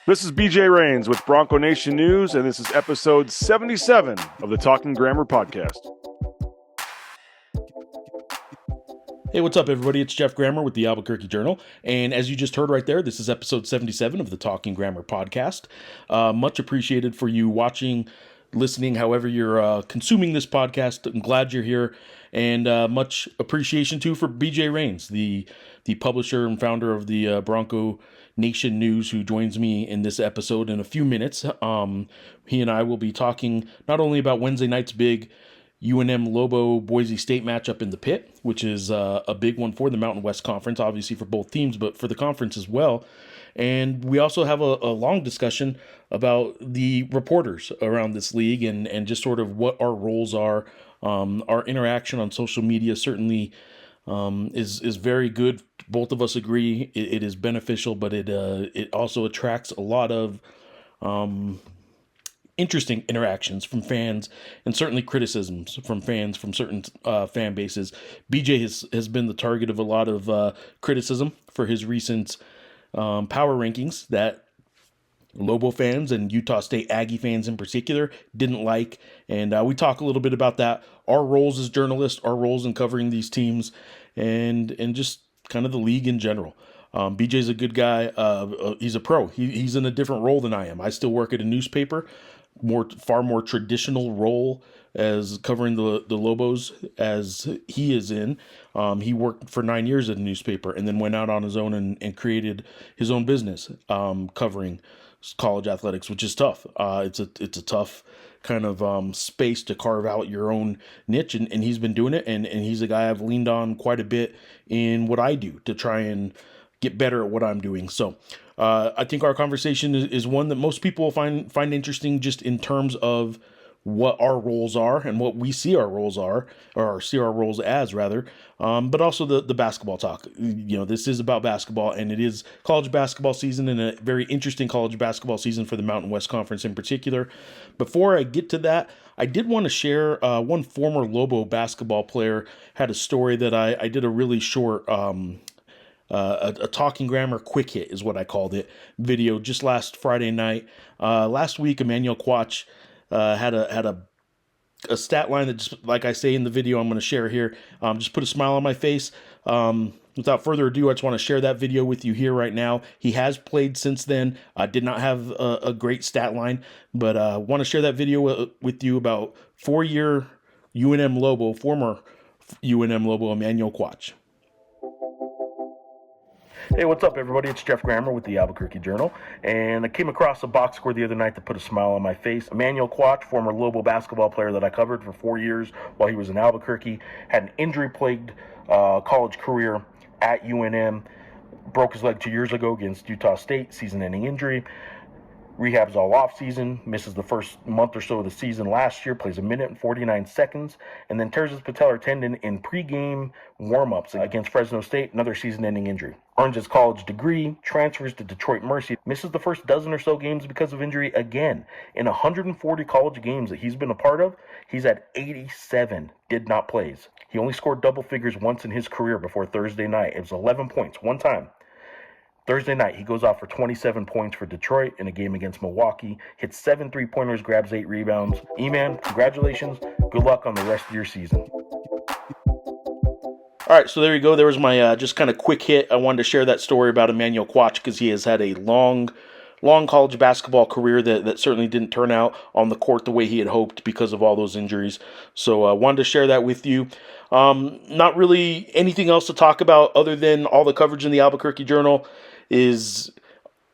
This is BJ Rains with Bronco Nation News, and this is episode 77 of the Talking Grammar podcast. Hey, what's up, everybody? It's Jeff Grammer with the Albuquerque Journal, and as you just heard right there, this is episode 77 of the Talking Grammar podcast. Much appreciated for you watching, listening, however you're consuming this podcast. I'm glad you're here, and much appreciation, too, for BJ Rains, the publisher and founder of the Bronco Nation News, who joins me in this episode in a few minutes. He and I will be talking not only about Wednesday night's big UNM Lobo Boise State matchup in the pit, which is a big one for the Mountain West Conference, obviously for both teams, but for the conference as well. And we also have a long discussion about the reporters around this league and just sort of what our roles are. Our interaction on social media certainly is very good. Both of us agree it is beneficial, but it also attracts a lot of interesting interactions from fans and certainly criticisms from fans from certain fan bases. BJ has been the target of a lot of criticism for his recent power rankings that Lobo fans and Utah State Aggie fans in particular didn't like. And we talk a little bit about that, our roles as journalists, our roles in covering these teams, and just kind of the league in general. BJ's a good guy. He's a pro. He's in a different role than I am. I still work at a newspaper, far more traditional role as covering the Lobos as he is in. He worked for 9 years at a newspaper and then went out on his own and created his own business covering college athletics, which is tough. It's a tough kind of space to carve out your own niche, and he's been doing it, and he's a guy I've leaned on quite a bit in what I do to try and get better at what I'm doing. So I think our conversation is one that most people find interesting, just in terms of what our roles are and what we see our roles are, or see our roles as rather, but also the basketball talk. This is about basketball, and it is college basketball season, and a very interesting college basketball season for the Mountain West Conference in particular. Before I get to that, I did want to share one former Lobo basketball player had a story that I did a really short a Talking Grammar quick hit is what I called it, video just last Friday night. Last week, Emmanuel Quach had a stat line that, just like I say in the video I'm going to share here, just put a smile on my face. Without further ado, I just want to share that video with you here right now. He has played since then. I did not have a great stat line, but I want to share that video with you about 4-year UNM Lobo, former UNM Lobo, Emmanuel Quach. Hey, what's up, everybody? It's Jeff Grammer with the Albuquerque Journal, and I came across a box score the other night that put a smile on my face. Emmanuel Quach, former Lobo basketball player that I covered for 4 years while he was in Albuquerque, had an injury-plagued college career at UNM, broke his leg 2 years ago against Utah State, season-ending injury. Rehabs all off-season, misses the first month or so of the season last year, plays 1 minute and 49 seconds, and then tears his patellar tendon in pregame warm-ups against Fresno State, another season-ending injury. Earns his college degree, transfers to Detroit Mercy, misses the first dozen or so games because of injury again. In 140 college games that he's been a part of, he's had 87 did not plays. He only scored double figures once in his career before Thursday night. It was 11 points, one time. Thursday night, he goes off for 27 points for Detroit in a game against Milwaukee, hits 7 3-pointers, grabs 8 rebounds. E-Man, congratulations. Good luck on the rest of your season. All right, so there you go. There was my just kind of quick hit. I wanted to share that story about Emmanuel Quach because he has had a long college basketball career that certainly didn't turn out on the court the way he had hoped because of all those injuries. So I wanted to share that with you. Not really anything else to talk about other than all the coverage in the Albuquerque Journal is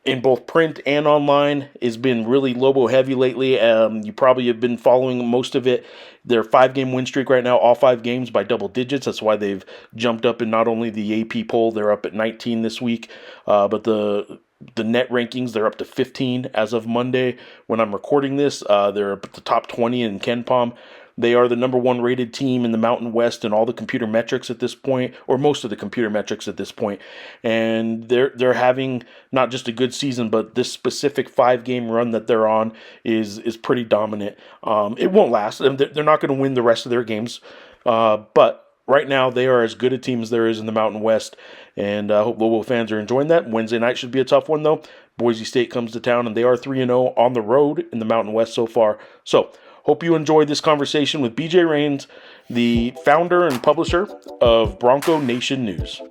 in both print and online has been really Lobo heavy lately. You probably have been following most of it. They're 5-game win streak right now, all 5 games by double digits. That's why they've jumped up in not only the AP poll, they're up at 19 this week, but the net rankings, they're up to 15 as of Monday. When I'm recording this, they're up at the top 20 in KenPom. They are the number 1 rated team in the Mountain West in all the computer metrics at this point, or most of the computer metrics at this point. And they're having not just a good season, but this specific 5-game run that they're on is pretty dominant. It won't last, and they're not going to win the rest of their games, but right now they are as good a team as there is in the Mountain West, and I hope Lobo fans are enjoying that. Wednesday night should be a tough one though. Boise State comes to town, and they are 3-0 on the road in the Mountain West so far. So hope you enjoyed this conversation with BJ Rains, the founder and publisher of Bronco Nation News.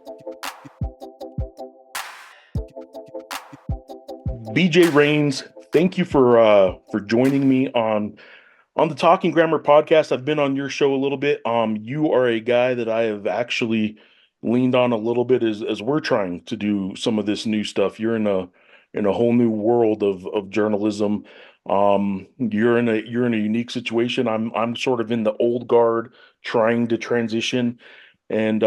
BJ Rains, thank you for joining me on the Talking Grammar podcast. I've been on your show a little bit. You are a guy that I have actually leaned on a little bit as we're trying to do some of this new stuff. You're in a whole new world of journalism. You're in a unique situation. I'm sort of in the old guard trying to transition, and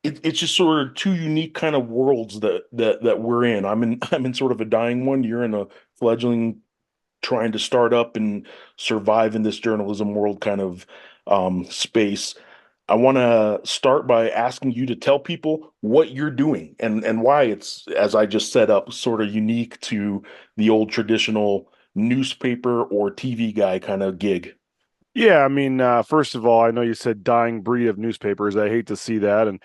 it's just sort of two unique kind of worlds that we're in. I'm in sort of a dying one. You're in a fledgling trying to start up and survive in this journalism world kind of space. I want to start by asking you to tell people what you're doing and why it's, as I just set up, sort of unique to the old traditional newspaper or TV guy kind of gig. Yeah, I mean, first of all, I know you said dying breed of newspapers. I hate to see that, and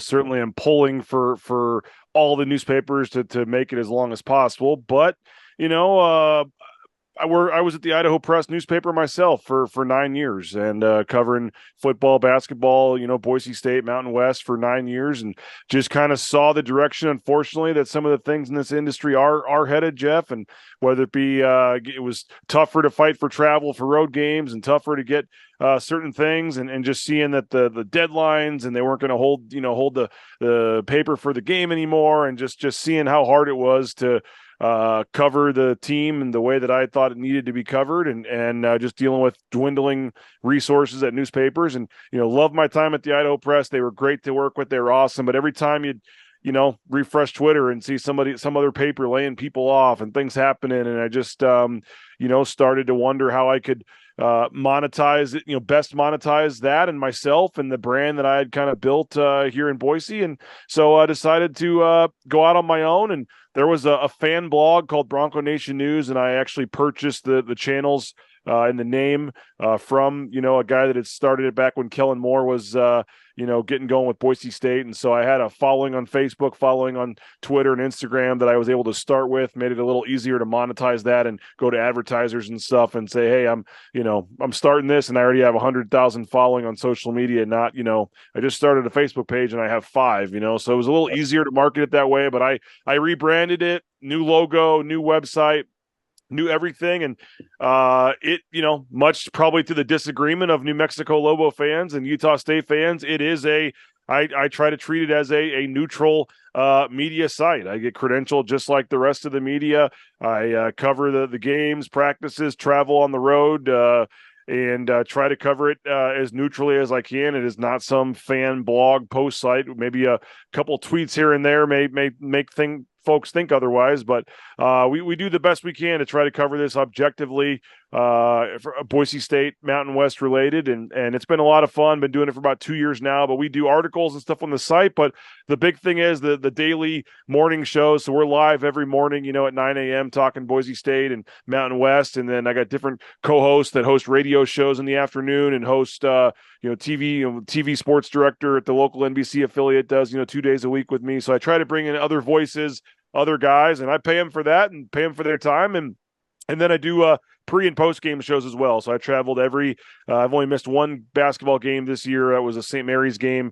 certainly I'm pulling for all the newspapers to make it as long as possible. But you know, I was at the Idaho Press newspaper myself for 9 years and covering football, basketball, Boise State, Mountain West for 9 years, and just kind of saw the direction, unfortunately, that some of the things in this industry are headed, Jeff. And whether it be it was tougher to fight for travel for road games and tougher to get certain things, and just seeing that the deadlines and they weren't going to hold the paper for the game anymore, and just seeing how hard it was to cover the team in the way that I thought it needed to be covered, and just dealing with dwindling resources at newspapers. And love my time at the Idaho Press. They were great to work with. They were awesome. But every time you'd refresh Twitter and see some other paper laying people off and things happening, and I just started to wonder how I could monetize it, best monetize that and myself and the brand that I had kind of built here in Boise. And so I decided to go out on my own, and there was a fan blog called Bronco Nation News, and I actually purchased the channels and the name from a guy that had started it back when Kellen Moore was getting going with Boise State. And so I had a following on Facebook, following on Twitter and Instagram that I was able to start with, made it a little easier to monetize that and go to advertisers and stuff and say, hey, I'm starting this, and I already have 100,000 following on social media. Not, I just started a Facebook page and I have 5, so it was a little easier to market it that way. But I rebranded it, new logo, new website, new everything. And it, much probably to the disagreement of New Mexico Lobo fans and Utah State fans, it is I try to treat it as a neutral media site. I get credentialed just like the rest of the media. I cover the games, practices, travel on the road, and try to cover it as neutrally as I can. It is not some fan blog post site. Maybe a couple tweets here and there may make folks think otherwise, but we do the best we can to try to cover this objectively, for Boise State Mountain West related, and it's been a lot of fun. Been doing it for about 2 years now, but we do articles and stuff on the site. But the big thing is the daily morning shows. So we're live every morning, at 9 a.m. talking Boise State and Mountain West, and then I got different co-hosts that host radio shows in the afternoon and host TV sports director at the local NBC affiliate does 2 days a week with me. So I try to bring in other voices, other guys, and I pay them for that and pay them for their time. And then I do pre and post game shows as well. So I traveled I've only missed one basketball game this year. That was a St. Mary's game.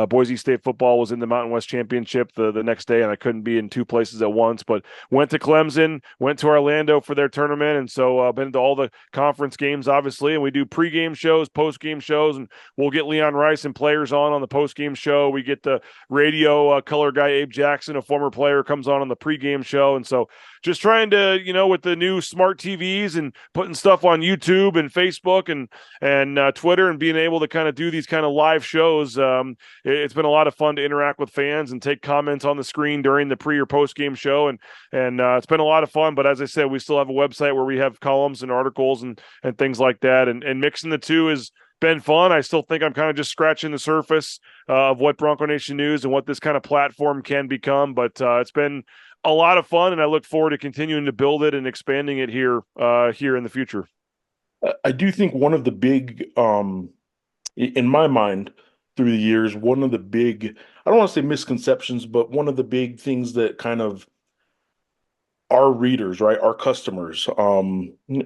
Boise State football was in the Mountain West Championship the next day, and I couldn't be in 2 places at once, but went to Clemson, went to Orlando for their tournament. And so I've been to all the conference games, obviously, and we do pre-game shows, post-game shows, and we'll get Leon Rice and players on the post-game show. We get the radio color guy, Abe Jackson, a former player, comes on the pre-game show. And so just trying to, with the new smart TVs and putting stuff on YouTube and Facebook and Twitter, and being able to kind of do these kind of live shows. It's been a lot of fun to interact with fans and take comments on the screen during the pre or post game show. And it's been a lot of fun. But as I said, we still have a website where we have columns and articles and things like that. And mixing the two has been fun. I still think I'm kind of just scratching the surface of what Bronco Nation News and what this kind of platform can become. But it's been a lot of fun, and I look forward to continuing to build it and expanding it here in the future. I do think one of the big, in my mind, through the years, one of the big, I don't want to say misconceptions, but one of the big things that kind of our readers, right, our customers,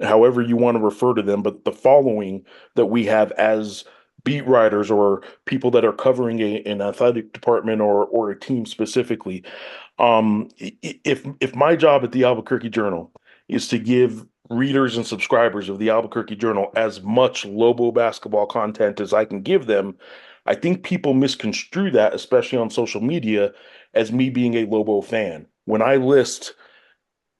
however you want to refer to them, but the following that we have as beat writers or people that are covering an athletic department or a team specifically. If my job at the Albuquerque Journal is to give readers and subscribers of the Albuquerque Journal as much Lobo basketball content as I can give them, I think people misconstrue that, especially on social media, as me being a Lobo fan. When I list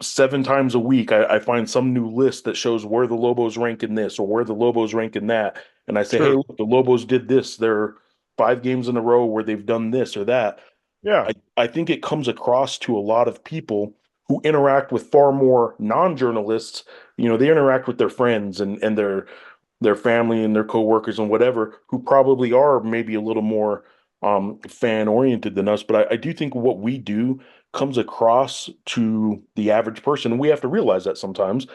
7 times a week, I find some new list that shows where the Lobos rank in this or where the Lobos rank in that. And I say, hey, Sure. look, the Lobos did this. They're 5 games in a row where they've done this or that. Yeah. I think it comes across to a lot of people who interact with far more non-journalists. They interact with their friends and their family and their coworkers and whatever, who probably are maybe a little more fan oriented than us. But I do think what we do comes across to the average person. And we have to realize that sometimes.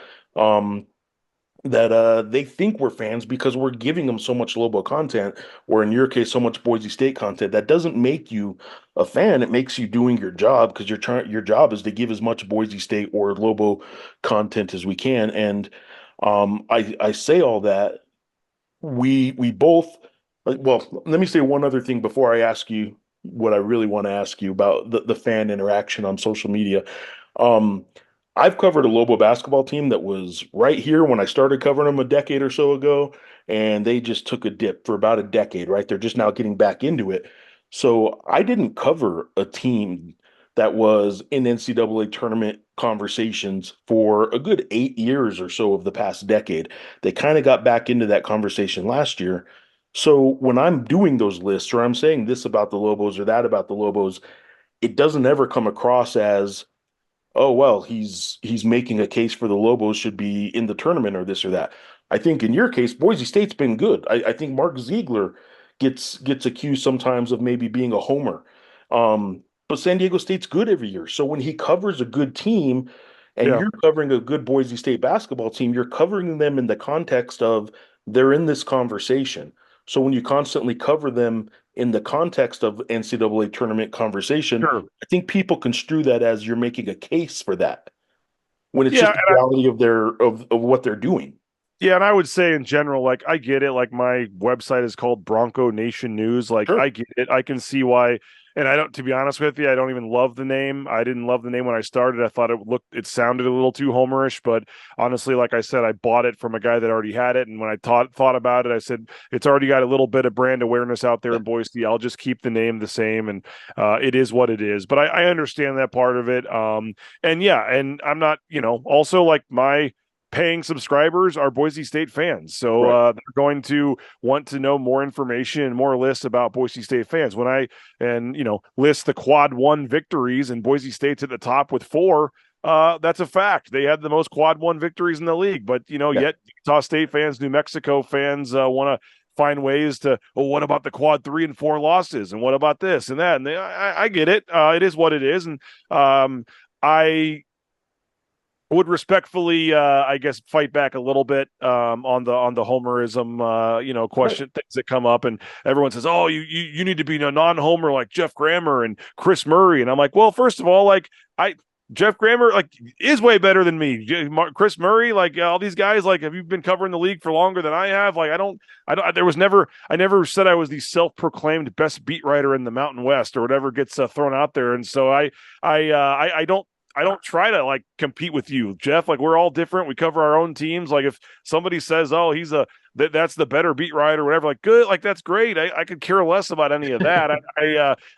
That they think we're fans because we're giving them so much Lobo content, or in your case, so much Boise State content. That doesn't make you a fan. It makes you doing your job because your job is to give as much Boise State or Lobo content as we can. And I say all that we both well, let me say one other thing before I ask you what I really want to ask you about the fan interaction on social media. Um, I've covered a Lobo basketball team that was right here when I started covering them a decade or so ago, and they just took a dip for about a decade, right? They're just now getting back into it. So I didn't cover a team that was in NCAA tournament conversations for a good 8 years or so of the past decade. They kind of got back into that conversation last year. So when I'm doing those lists or I'm saying this about the Lobos or that about the Lobos, it doesn't ever come across as, oh well, he's making a case for the Lobos should be in the tournament or this or that. I think in your case, Boise State's been good. I think Mark Ziegler gets accused sometimes of maybe being a homer. But San Diego State's good every year. So when he covers a good team and Yeah. you're covering a good Boise State basketball team, you're covering them in the context of they're in this conversation. So when you constantly cover them in the context of NCAA tournament conversation, Sure. I think people construe that as you're making a case for that when it's Yeah. just the reality of of what they're doing. Yeah, and I would say in general, like I get it. Like my website is called Bronco Nation News. Like Sure. I get it. I can see why. And I don't, to be honest with you, I don't even love the name. I didn't love the name when I started. I thought it sounded a little too homerish. But honestly, like I said, I bought it from a guy that already had it. And when I thought about it, I said it's already got a little bit of brand awareness out there Yeah. in Boise. I'll just keep the name the same, and it is what it is. But I understand that part of it. And yeah, and I'm not, also like my paying subscribers are Boise State fans. So Right. they're going to want to know more information and more lists about Boise State fans. When I list the quad one victories and Boise State's at the top with 4, that's a fact. They had the most quad one victories in the league. But Yeah. yet Utah State fans, New Mexico fans want to find ways to, well, what about the quad 3 and 4 losses? And what about this and that? And I get it. It is what it is. And I would respectfully, I guess, fight back a little bit on the homerism, Right. question things that come up, and everyone says, "Oh, you need to be a non-homer like Jeff Grammer and Chris Murray," and I'm like, well, first of all, like I. Jeff Grammer like is way better than me. Chris Murray, like all these guys, like have you been covering the league for longer than I have? Like I don't. There was never. I never said I was the self-proclaimed best beat writer in the Mountain West or whatever gets thrown out there. And so I don't. I don't try to like compete with you, Jeff. Like we're all different. We cover our own teams. Like if somebody says, "Oh, that's the better beat writer," or whatever, like good, like that's great. I could care less about any of that.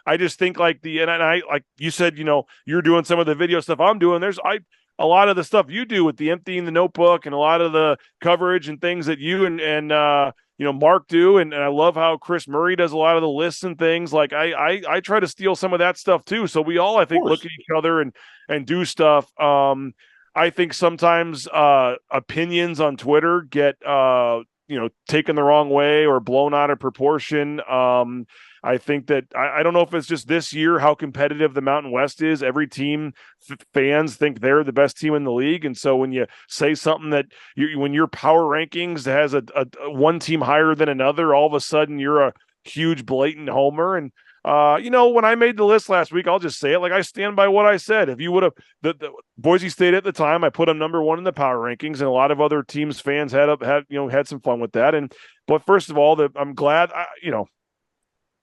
I just think like and I like you said, you're doing some of the video stuff I'm doing. There's a lot of the stuff you do with the emptying the notebook and a lot of the coverage and things that you and Mark do, and I love how Chris Murray does a lot of the lists and things. Like I try to steal some of that stuff too. So we all, I Of think, look course. at each other and do stuff. I think sometimes opinions on Twitter get taken the wrong way or blown out of proportion. I think that I don't know if it's just this year how competitive the Mountain West is. Every team fans think they're the best team in the league, and so when you say something that when your power rankings has a one team higher than another, all of a sudden you're a huge blatant homer. And when I made the list last week, I'll just say it, like, I stand by what I said. If you would have the Boise State at the time, I put them number one in the power rankings, and a lot of other teams fans had some fun with that. And but first of all, I'm glad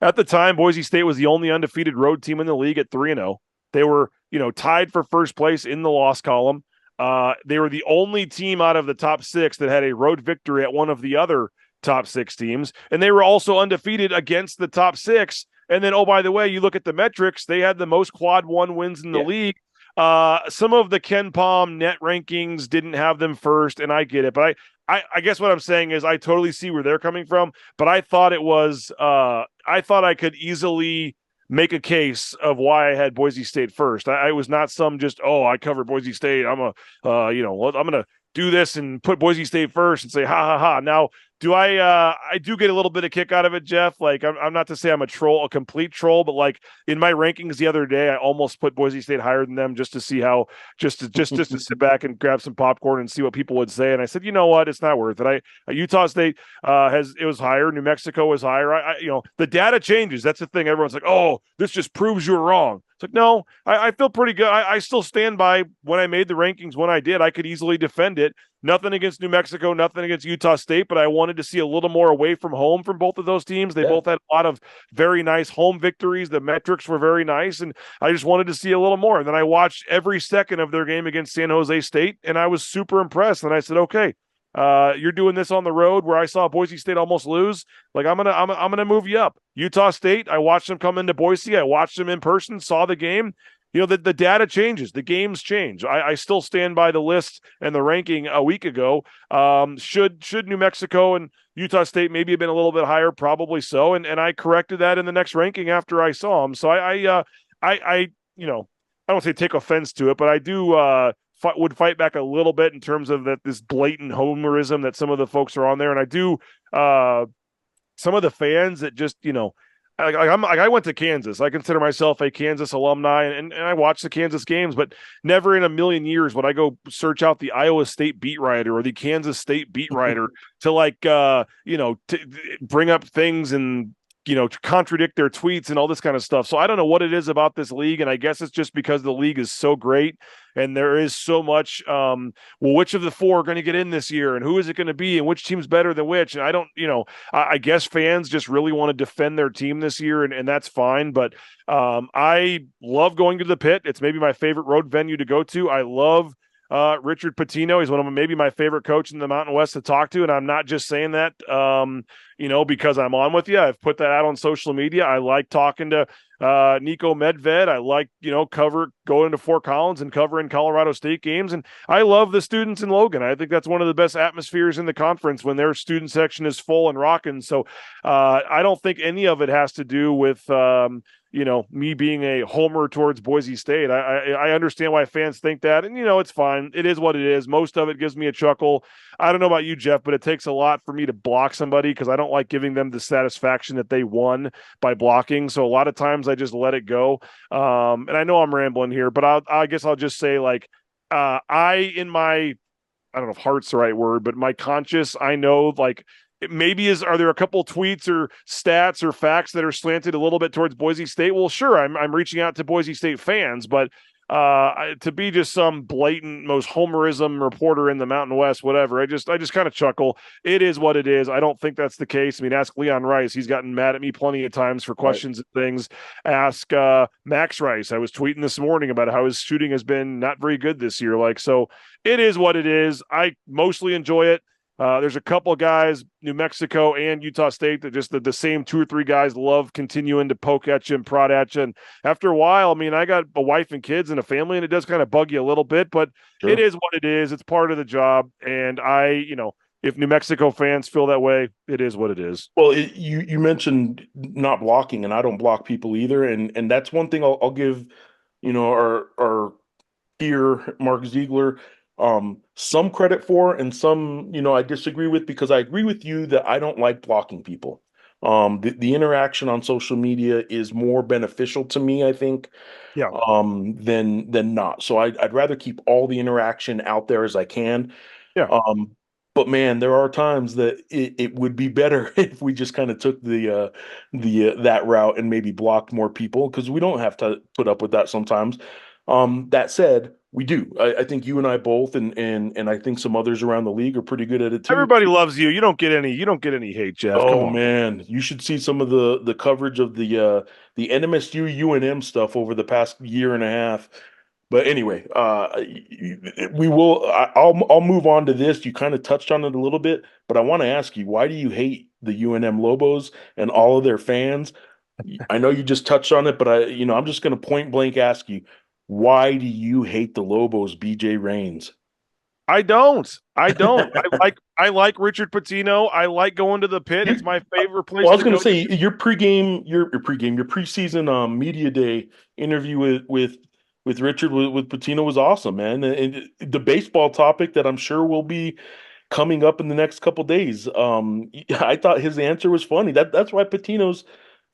at the time, Boise State was the only undefeated road team in the league at 3-0. They were, tied for first place in the loss column. They were the only team out of the top six that had a road victory at one of the other top six teams. And they were also undefeated against the top six. And then, oh, by the way, you look at the metrics, they had the most quad one wins in the league. Some of the Ken Palm net rankings didn't have them first, and I get it. But I guess what I'm saying is I totally see where they're coming from. But I thought I thought I could easily make a case of why I had Boise State first. I was not some just, I covered Boise State. I'm going to do this and put Boise State first and say, ha, ha, ha. Now, I do get a little bit of kick out of it, Jeff. Like, I'm not to say I'm a complete troll, but like in my rankings the other day, I almost put Boise State higher than them just to see how, just to sit back and grab some popcorn and see what people would say. And I said, you know what? It's not worth it. Utah State it was higher. New Mexico was higher. The data changes. That's the thing. Everyone's like, oh, this just proves you're wrong. It's like, no, I feel pretty good. I still stand by when I made the rankings when I did. I could easily defend it. Nothing against New Mexico, nothing against Utah State, but I wanted to see a little more away from home from both of those teams. They both had a lot of very nice home victories. The metrics were very nice, and I just wanted to see a little more. And then I watched every second of their game against San Jose State, and I was super impressed. And I said, okay, you're doing this on the road where I saw Boise State almost lose. Like, I'm gonna move you up. Utah State, I watched them come into Boise. I watched them in person, saw the game. The data changes, the games change. I still stand by the list and the ranking a week ago. Should New Mexico and Utah State maybe have been a little bit higher? Probably so. And I corrected that in the next ranking after I saw them. So I don't say take offense to it, but I do would fight back a little bit in terms of this blatant homerism that some of the folks are on there. And I do some of the fans that just, I went to Kansas. I consider myself a Kansas alumni, and I watch the Kansas games, but never in a million years would I go search out the Iowa State beat writer or the Kansas State beat writer to bring up things and to contradict their tweets and all this kind of stuff. So I don't know what it is about this league, and I guess it's just because the league is so great and there is so much. Which of the four are going to get in this year, and who is it going to be, and which team's better than which? And I don't, I guess fans just really want to defend their team this year, and that's fine. But I love going to the Pit. It's maybe my favorite road venue to go to. I love Richard Pitino. He's one of maybe my favorite coach in the Mountain West to talk to. And I'm not just saying that, because I'm on with you. I've put that out on social media. I like talking to Nico Medved. I like, going to Fort Collins and covering Colorado State games. And I love the students in Logan. I think that's one of the best atmospheres in the conference when their student section is full and rocking. So I don't think any of it has to do with, me being a homer towards Boise State. I understand why fans think that, and it's fine. It is what it is. Most of it gives me a chuckle. I don't know about you, Jeff, but it takes a lot for me to block somebody because I don't like giving them the satisfaction that they won by blocking. So a lot of times I just let it go. And I know I'm rambling here, but I guess I'll just say, like, I don't know if heart's the right word, but my conscience, I know, like, are there a couple tweets or stats or facts that are slanted a little bit towards Boise State? Well, sure, I'm reaching out to Boise State fans, but to be just some blatant most homerism reporter in the Mountain West, whatever, I just kind of chuckle. It is what it is. I don't think that's the case. I mean, ask Leon Rice. He's gotten mad at me plenty of times for questions and things. Ask Max Rice. I was tweeting this morning about how his shooting has been not very good this year. Like, so it is what it is. I mostly enjoy it. There's a couple of guys, New Mexico and Utah State, that just the same two or three guys love continuing to poke at you and prod at you. And after a while, I mean, I got a wife and kids and a family, and it does kind of bug you a little bit, but It is what it is. It's part of the job. And if New Mexico fans feel that way, it is what it is. Well, you mentioned not blocking, and I don't block people either. And that's one thing I'll give, our peer, Mark Ziegler, some credit for, and some, I disagree with, because I agree with you that I don't like blocking people. The interaction on social media is more beneficial to me, I think, than not. So I'd rather keep all the interaction out there as I can. Yeah. But man, there are times that it would be better if we just kind of took the that route and maybe blocked more people because we don't have to put up with that sometimes. That said, we do. I think you and I both, and I think some others around the league are pretty good at it too. Everybody loves you. You don't get any hate, Jeff. Come Oh on. man, you should see some of the coverage of the NMSU UNM stuff over the past year and a half. But anyway, we will. I'll move on to this. You kind of touched on it a little bit, but I want to ask you, why do you hate the UNM Lobos and all of their fans? I know you just touched on it, but I'm just going to point blank ask you, why do you hate the Lobos, BJ Rains? I don't. I don't. I like Richard Pitino. I like going to the pit. You, It's my favorite well, place I was to going go. to say your preseason media day interview with Richard with Patino was awesome, man. And the baseball topic that I'm sure will be coming up in the next couple days. I thought his answer was funny. That's why Patino's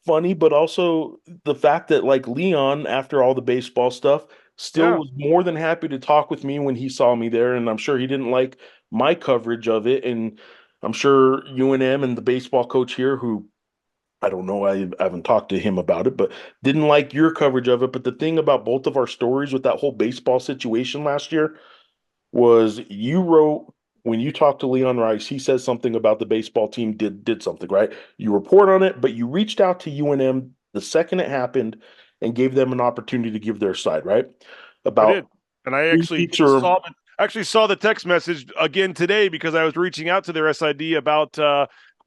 funny, but also the fact that like Leon, after all the baseball stuff, still Yeah. was more than happy to talk with me when he saw me there, and I'm sure he didn't like my coverage of it, and I'm sure UNM and the baseball coach here, who I don't know, I haven't talked to him about it, but didn't like your coverage of it. But the thing about both of our stories with that whole baseball situation last year was you wrote when you talked to Leon Rice, he says something about the baseball team did something, right? You report on it, but you reached out to UNM the second it happened and gave them an opportunity to give their side, right? I About did, and I 3 weeks or actually saw the text message again today because I was reaching out to their SID about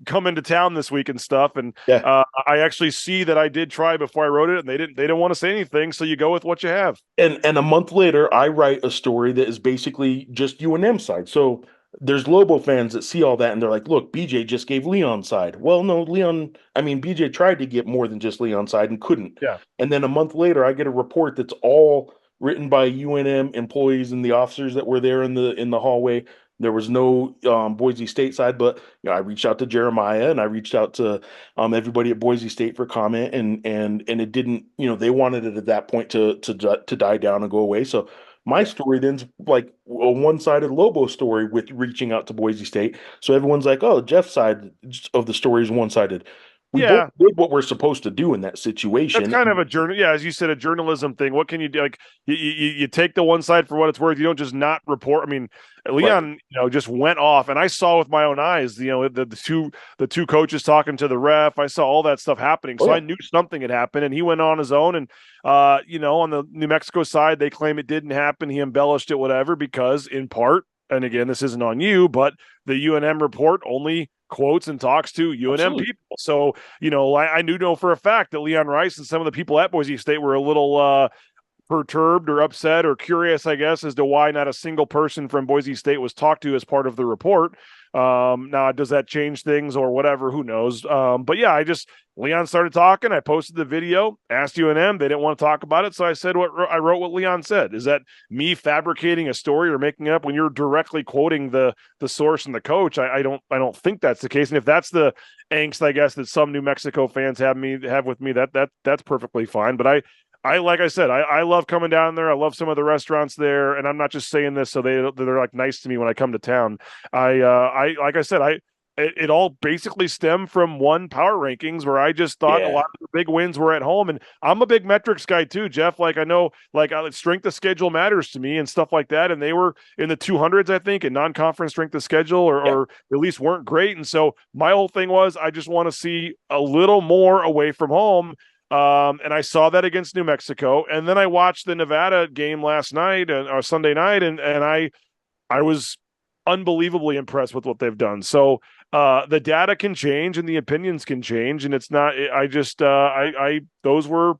coming to town this week and stuff. And yeah, I actually see that I did try before I wrote it, and they didn't want to say anything. So you go with what you have. and a month later, I write a story that is basically just UNM side. So there's Lobo fans that see all that and they're like, "Look, BJ just gave Leon side." Well, no, BJ tried to get more than just Leon side and couldn't. Yeah, And then a month later, I get a report that's all written by UNM employees and the officers that were there in the hallway. There was no Boise State side, but I reached out to Jeremiah and I reached out to everybody at Boise State for comment, and it didn't, they wanted it at that point to die down and go away. So my yeah, story then's like a one-sided Lobo story with reaching out to Boise State. So everyone's like, "Oh, Jeff's side of the story is one-sided." We both yeah. did what we're supposed to do in that That's situation. kind of a journal. Yeah, as you said, a journalism thing. What can you do? Like, you take the one side for what it's worth. You don't just not report. I mean, Right. Leon, just went off, and I saw with my own eyes. The two coaches talking to the ref. I saw all that stuff happening, Oh so I yeah. knew something had happened. And he went on his own. And on the New Mexico side, they claim it didn't happen. He embellished it, whatever, because in part, and again, this isn't on you, but the UNM report only quotes and talks to UNM Absolutely. people. So I knew for a fact that Leon Rice and some of the people at Boise State were a little perturbed or upset or curious, I guess, as to why not a single person from Boise State was talked to as part of the report. Now, does that change things or whatever? Who knows? But yeah, Leon started talking. I posted the video, asked UNM. They didn't want to talk about it. So I said I wrote what Leon said. Is that me fabricating a story or making it up when you're directly quoting the source and the coach? I don't think that's the case. And if that's the angst, I guess, that some New Mexico fans have with me, that's perfectly fine. But I like I said, I love coming down there. I love some of the restaurants there, and I'm not just saying this so they're like nice to me when I come to town. I like I said, it all basically stemmed from one power rankings where I just thought a Yeah. lot of the big wins were at home, and I'm a big metrics guy too, Jeff. Like I know, like strength of schedule matters to me and stuff like that, and they were in the 200s, I think, in non-conference strength of schedule, Yeah. or at least weren't great. And so my whole thing was I just want to see a little more away from home. And I saw that against New Mexico, and then I watched the Nevada game last night or Sunday night, and I was unbelievably impressed with what they've done. So the data can change and the opinions can change, and it's not. I just I those were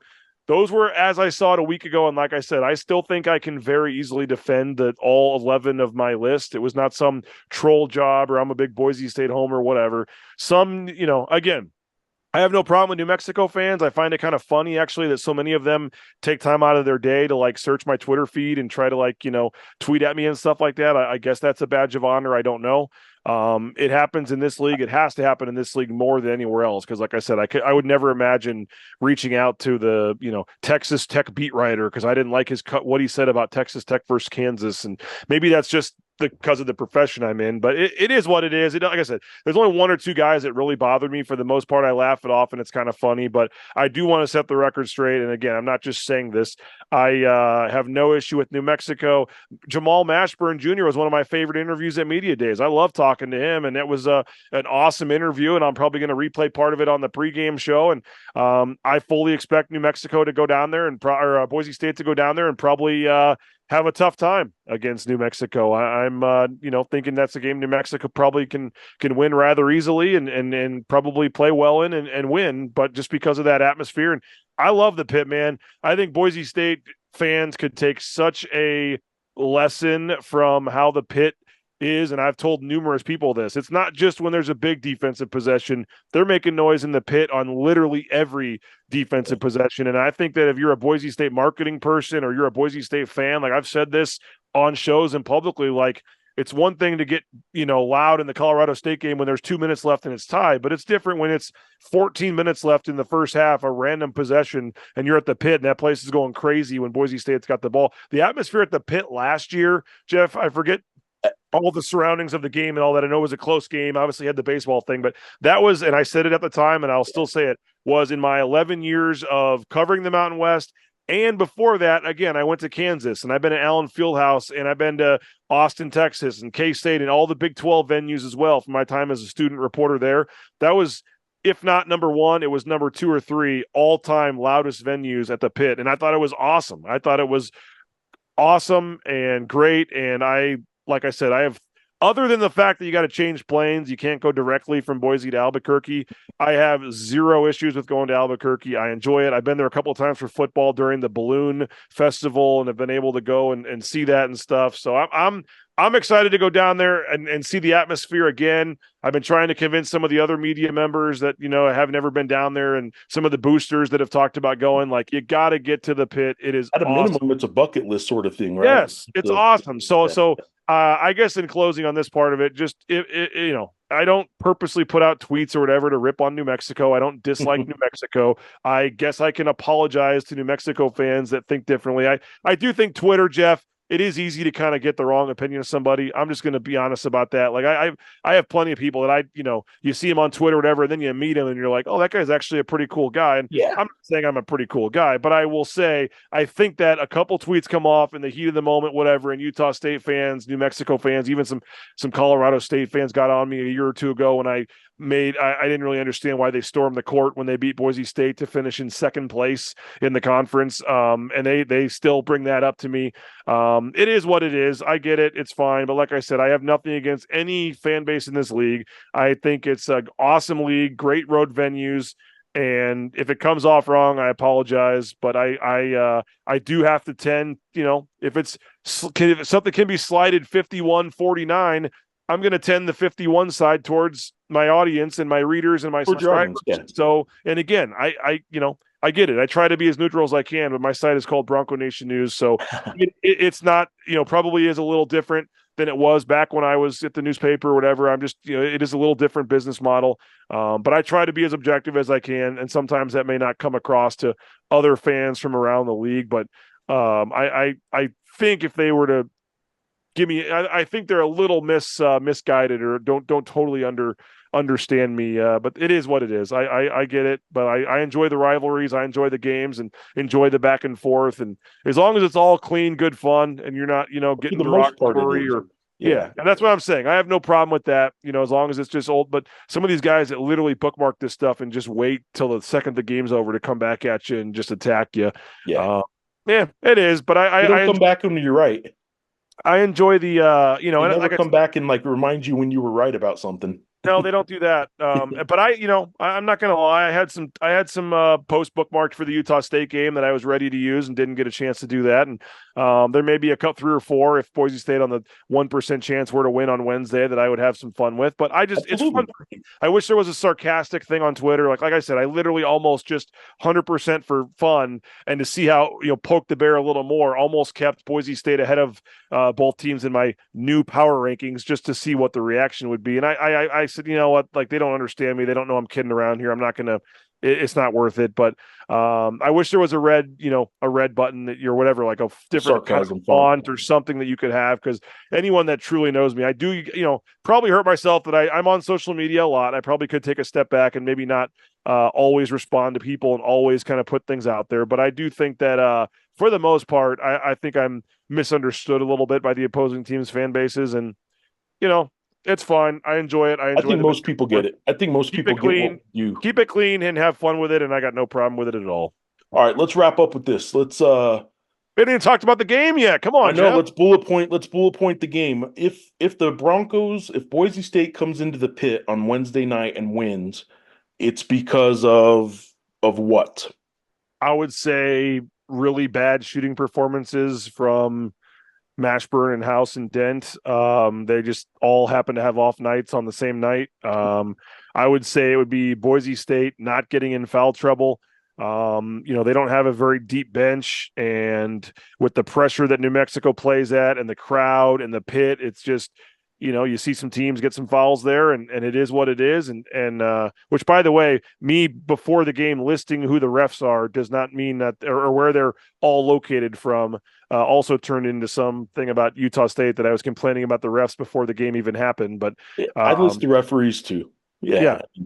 as I saw it a week ago, and like I said, I still think I can very easily defend that all 11 of my list. It was not some troll job or I'm a big Boise State homer or whatever. Some again. I have no problem with New Mexico fans. I find it kind of funny actually that so many of them take time out of their day to like search my Twitter feed and try to tweet at me and stuff like that. I guess that's a badge of honor. I don't know. It happens in this league. It has to happen in this league more than anywhere else. Cause like I said, I would never imagine reaching out to the, Texas Tech beat writer. Cause I didn't like what he said about Texas Tech versus Kansas. And maybe that's because of the profession I'm in. But it is what it is. Like I said, there's only one or two guys that really bothered me. For the most part, I laugh it off and it's kind of funny. But I do want to set the record straight. And again, I'm not just saying this. I have no issue with New Mexico. Jamal Mashburn Jr. was one of my favorite interviews at Media Days. I love talking to him, and it was an awesome interview. And I'm probably going to replay part of it on the pregame show. And I fully expect New Mexico to go down there and Boise State to go down there and probably have a tough time against New Mexico. I'm thinking that's a game New Mexico probably can win rather easily and probably play well in and win, but just because of that atmosphere. And I love the Pit, man. I think Boise State fans could take such a lesson from how the Pit is, and I've told numerous people this. It's not just when there's a big defensive possession. They're making noise in the Pit on literally every defensive possession. And I think that if you're a Boise State marketing person or you're a Boise State fan, like I've said this on shows and publicly, like it's one thing to get, loud in the Colorado State game when there's 2 minutes left and it's tied, but it's different when it's 14 minutes left in the first half, a random possession, and you're at the Pit and that place is going crazy when Boise State's got the ball. The atmosphere at the Pit last year, Jeff, I forget all the surroundings of the game and all that. I know it was a close game. Obviously had the baseball thing, but that was, and I said it at the time and I'll still say it, was in my 11 years of covering the Mountain West. And before that, again, I went to Kansas and I've been at Allen Fieldhouse and I've been to Austin, Texas and K-State and all the Big 12 venues as well from my time as a student reporter there. That was, if not number one, it was number 2 or 3 all-time loudest venues at the Pit. And I thought it was awesome. I thought it was awesome and great. And like I said, I have, other than the fact that you got to change planes, you can't go directly from Boise to Albuquerque. I have zero issues with going to Albuquerque. I enjoy it. I've been there a couple of times for football during the balloon festival and have been able to go and see that and stuff. So I'm excited to go down there and see the atmosphere again. I've been trying to convince some of the other media members that, have never been down there, and some of the boosters that have talked about going, like, you got to get to the Pit. It is at a awesome. minimum, it's a bucket list sort of thing, right? Yes, it's awesome. So I guess in closing on this part of it, just I don't purposely put out tweets or whatever to rip on New Mexico. I don't dislike New Mexico. I guess I can apologize to New Mexico fans that think differently. I do think Twitter, Jeff, it is easy to kind of get the wrong opinion of somebody. I'm just going to be honest about that. Like I have plenty of people that you see him on Twitter or whatever, and then you meet him and you're like, oh, that guy's actually a pretty cool guy. And yeah, I'm not saying I'm a pretty cool guy, but I will say, I think that a couple tweets come off in the heat of the moment, whatever, and Utah State fans, New Mexico fans, even some Colorado State fans got on me a year or two ago when I didn't really understand why they stormed the court when they beat Boise State to finish in second place in the conference. And they still bring that up to me. It is what it is. I get it. It's fine. But like I said, I have nothing against any fan base in this league. I think it's an awesome league, great road venues. And if it comes off wrong, I apologize. But I do have to tend, if something can be slided 51-49, I'm going to tend the 51 side towards my audience and my readers and my subscribers. Yeah. So, and again, I get it. I try to be as neutral as I can, but my site is called Bronco Nation News. So it's not, probably is a little different than it was back when I was at the newspaper or whatever. I'm just, it is a little different business model. But I try to be as objective as I can. And sometimes that may not come across to other fans from around the league. But I think if they were to give me, I think they're a little misguided or don't totally understand me. But it is what it is. I get it, but I enjoy the rivalries. I enjoy the games and enjoy the back and forth. And as long as it's all clean, good fun, and you're not, getting the rock story or yeah. And that's what I'm saying. I have no problem with that, as long as it's just old. But some of these guys that literally bookmark this stuff and just wait till the second the game's over to come back at you and just attack you. Yeah. Yeah, it is. But I come back when you're right. I enjoy the, they never come back and remind you when you were right about something. No, they don't do that. But I'm not going to lie. I had some post bookmarked for the Utah State game that I was ready to use and didn't get a chance to do that. And there may be a couple 3 or 4 if Boise State on the 1% chance were to win on Wednesday that I would have some fun with. But it's fun. I wish there was a sarcastic thing on Twitter. Like I said, I literally almost just 100% for fun and to see how, poke the bear a little more, almost kept Boise State ahead of both teams in my new power rankings just to see what the reaction would be. And I said, you know what, like they don't understand me. They don't know I'm kidding around here. I'm not gonna. It's not worth it. But I wish there was a red, a red button that you're whatever, like a different kind of Sarcasm font. font or something that you could have. Because anyone that truly knows me, I do, probably hurt myself that I'm on social media a lot. I probably could take a step back and maybe not always respond to people and always kind of put things out there. But I do think that for the most part, I think I'm misunderstood a little bit by the opposing team's fan bases, and you know, it's fine. I enjoy it. I I enjoy think the most people get it. I think most keep people it get what clean, you. keep it clean, and have fun with it. And I got no problem with it at all. All right, let's wrap up with this. We haven't even talked about the game yet. Come I on, know, Jeff. let's bullet point the game. If the Broncos, if Boise State comes into the pit on Wednesday night and wins, it's because of what? I would say really bad shooting performances from Mashburn and House and Dent. They just all happen to have off nights on the same night. I would say it would be Boise State not getting in foul trouble. They don't have a very deep bench, and with the pressure that New Mexico plays at and the crowd and the pit, it's just, you see some teams get some fouls there, and it is what it is. And which, by the way, me before the game listing who the refs are does not mean that or where they're all located from. Also turned into something about Utah State that I was complaining about the refs before the game even happened. But I'd list the referees too. yeah, Yeah.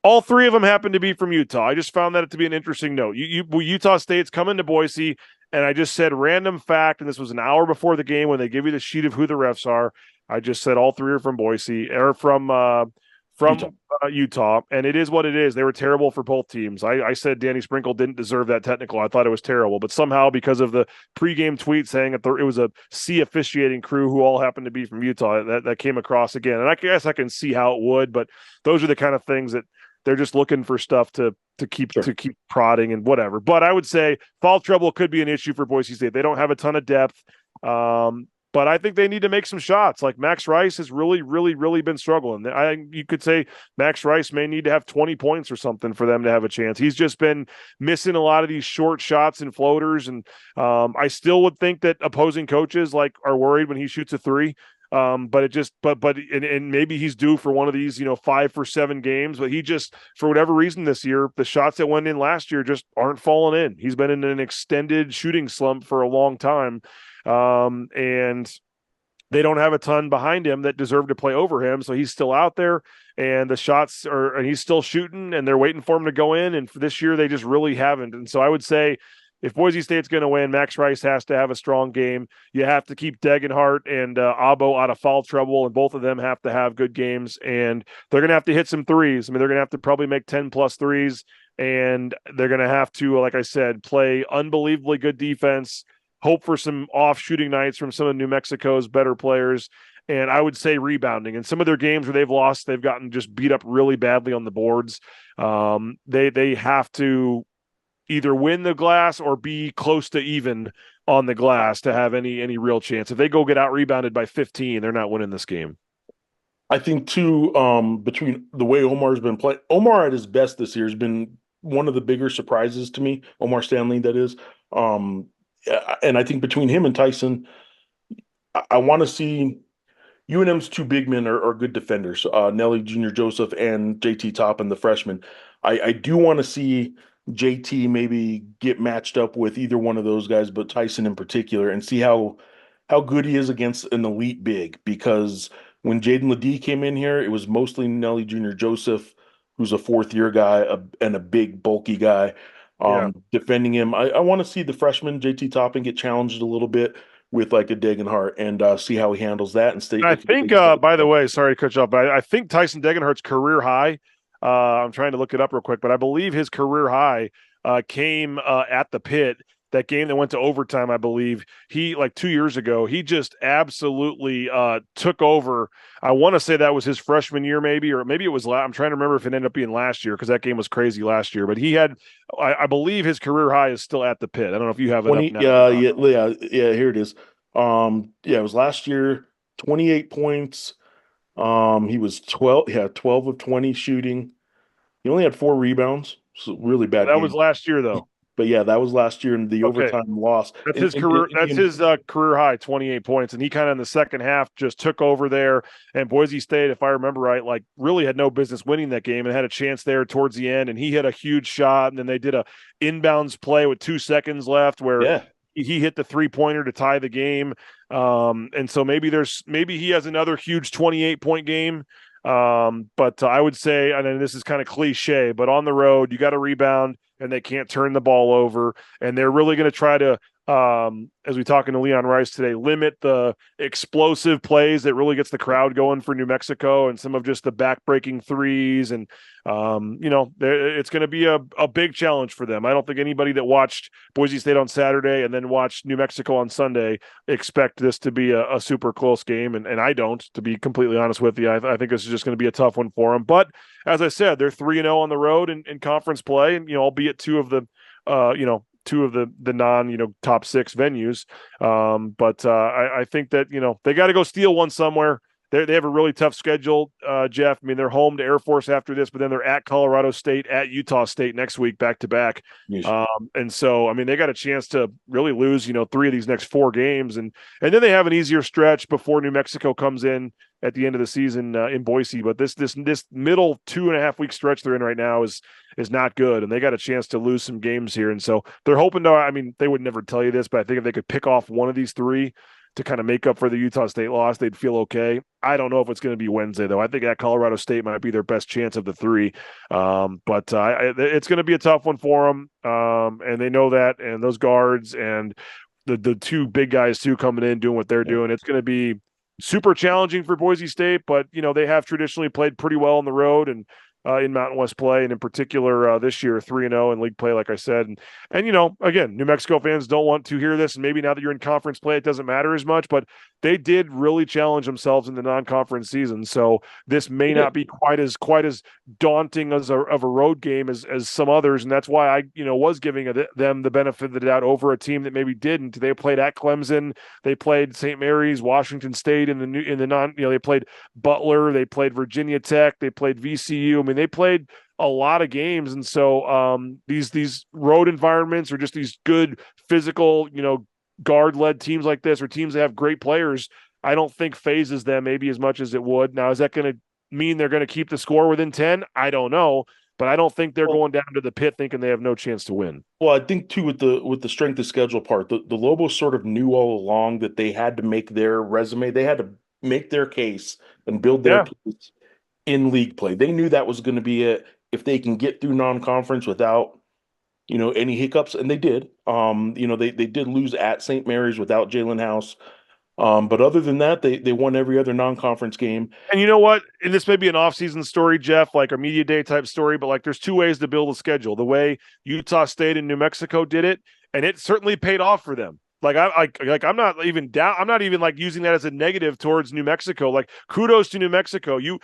all three of them happen to be from Utah. I just found that to be an interesting note. Utah State's coming to Boise, and I just said random fact, and this was an hour before the game when they give you the sheet of who the refs are. I just said all three are from Boise or from Utah. Utah, and it is what it is. They were terrible for both teams. I said Danny Sprinkle didn't deserve that technical. I thought it was terrible, but somehow because of the pregame tweet saying that it was a C officiating crew who all happened to be from Utah, that came across again. And I guess I can see how it would, but those are the kind of things that they're just looking for stuff to keep Sure. to keep prodding and whatever. But I would say foul trouble could be an issue for Boise State. They don't have a ton of depth. But I think they need to make some shots. Like Max Rice has really, really, really been struggling. You could say Max Rice may need to have 20 points or something for them to have a chance. He's just been missing a lot of these short shots and floaters. And I still would think that opposing coaches are worried when he shoots a three. But it just, and maybe he's due for one of these, 5 for 7 games, but he just, for whatever reason this year, the shots that went in last year just aren't falling in. He's been in an extended shooting slump for a long time. And they don't have a ton behind him that deserve to play over him. So he's still out there and the shots and he's still shooting and they're waiting for him to go in. And for this year, they just really haven't. And so I would say, if Boise State's going to win, Max Rice has to have a strong game. You have to keep Degenhart and Abo out of foul trouble, and both of them have to have good games. And they're going to have to hit some threes. I mean, they're going to have to probably make 10-plus threes, and they're going to have to, like I said, play unbelievably good defense, hope for some off shooting nights from some of New Mexico's better players. And I would say rebounding. In some of their games where they've lost, they've gotten just beat up really badly on the boards. They have to either win the glass or be close to even on the glass to have any real chance. If they go get out rebounded by 15, they're not winning this game. I think too, between the way Omar's been playing, Omar at his best this year has been one of the bigger surprises to me. Omar Stanley, that is. And I think between him and Tyson, I want to see UNM's two big men are good defenders, Nelly Jr. Joseph and JT Toppin, the freshman. I do want to see JT maybe get matched up with either one of those guys, but Tyson in particular, and see how good he is against an elite big. Because when Jaden Ledee came in here, it was mostly Nelly Jr. Joseph, who's a fourth-year guy and a big, bulky guy, defending him. I want to see the freshman JT Toppin get challenged a little bit with like a Degenhart and see how he handles that and stay. And I think, by the way, sorry to cut you off, but I think Tyson Degenhart's career high. I'm trying to look it up real quick, but I believe his career high came at the pit. That game that went to overtime, I believe he 2 years ago, he just absolutely took over. I want to say that was his freshman year, maybe, or maybe it was. I'm trying to remember if it ended up being last year because that game was crazy last year. But he had, I believe, his career high is still at the pit. I don't know if you have it 20, up now. yeah. Here it is. It was last year, 28 points. He was 12 of 20 shooting. He only had 4 rebounds. So really bad That game. was last year, though. but yeah, that was last year in the Okay. overtime loss. That's his career. That's his career high, 28 points, and he kind of in the second half just took over there. And Boise State, if I remember right, like really had no business winning that game and had a chance there towards the end. And he hit a huge shot, and then they did a inbounds play with 2 seconds left where yeah. he hit the 3-pointer to tie the game. And so maybe he has another huge 28-point game. But I would say, and this is kind of cliche, but on the road, you got to rebound and they can't turn the ball over. And they're really going to try to, as we talking to Leon Rice today, limit the explosive plays that really gets the crowd going for New Mexico and some of just the back-breaking threes. And, it's going to be a big challenge for them. I don't think anybody that watched Boise State on Saturday and then watched New Mexico on Sunday expect this to be a super close game. And I don't, to be completely honest with you. I think this is just going to be a tough one for them. But as I said, they're 3-0 on the road in conference play, and albeit two of the non top six venues. But I think that they got to go steal one somewhere. They have a really tough schedule, Jeff. I mean, they're home to Air Force after this, but then they're at Colorado State, at Utah State next week, back to back. And so, I mean, they got a chance to really lose, 3 of these next 4 games, and then they have an easier stretch before New Mexico comes in at the end of the season in Boise. But this middle 2.5-week stretch they're in right now is not good, and they got a chance to lose some games here. And so they're hoping to. I mean, they would never tell you this, but I think if they could pick off one of these 3 to kind of make up for the Utah State loss, they'd feel okay. I don't know if it's going to be Wednesday, though. I think that Colorado State might be their best chance of the 3. But it's going to be a tough one for them, and they know that. And those guards and the 2 big guys, too, coming in, doing what they're doing, it's going to be super challenging for Boise State. But, they have traditionally played pretty well on the road and in Mountain West play, and in particular this year 3-0 in league play, like I said. And again, New Mexico fans don't want to hear this, and maybe now that you're in conference play, it doesn't matter as much, but they did really challenge themselves in the non-conference season. So this may not be quite as daunting as of a road game as some others, and that's why I was giving them the benefit of the doubt over a team that maybe didn't. They played at Clemson, they played St. Mary's, Washington State they played Butler, they played Virginia Tech, they played VCU. I mean, they played a lot of games, and so these road environments or just these good physical, guard-led teams like this, or teams that have great players, I don't think phases them maybe as much as it would. Now, is that going to mean they're going to keep the score within 10? I don't know, but I don't think they're going down to the pit thinking they have no chance to win. Well, I think too with the strength of schedule part, the Lobos sort of knew all along that they had to make their resume, they had to make their case and build their case in league play. They knew that was going to be it if they can get through non-conference without any hiccups, and they did. They did lose at St. Mary's without Jalen House. But other than that, they won every other non-conference game. And you know what? And this may be an off-season story, Jeff, like a media day type story, but like there's 2 ways to build a schedule. The way Utah State and New Mexico did it, and it certainly paid off for them. I'm not even down. I'm not even like using that as a negative towards New Mexico. Like, kudos to New Mexico. You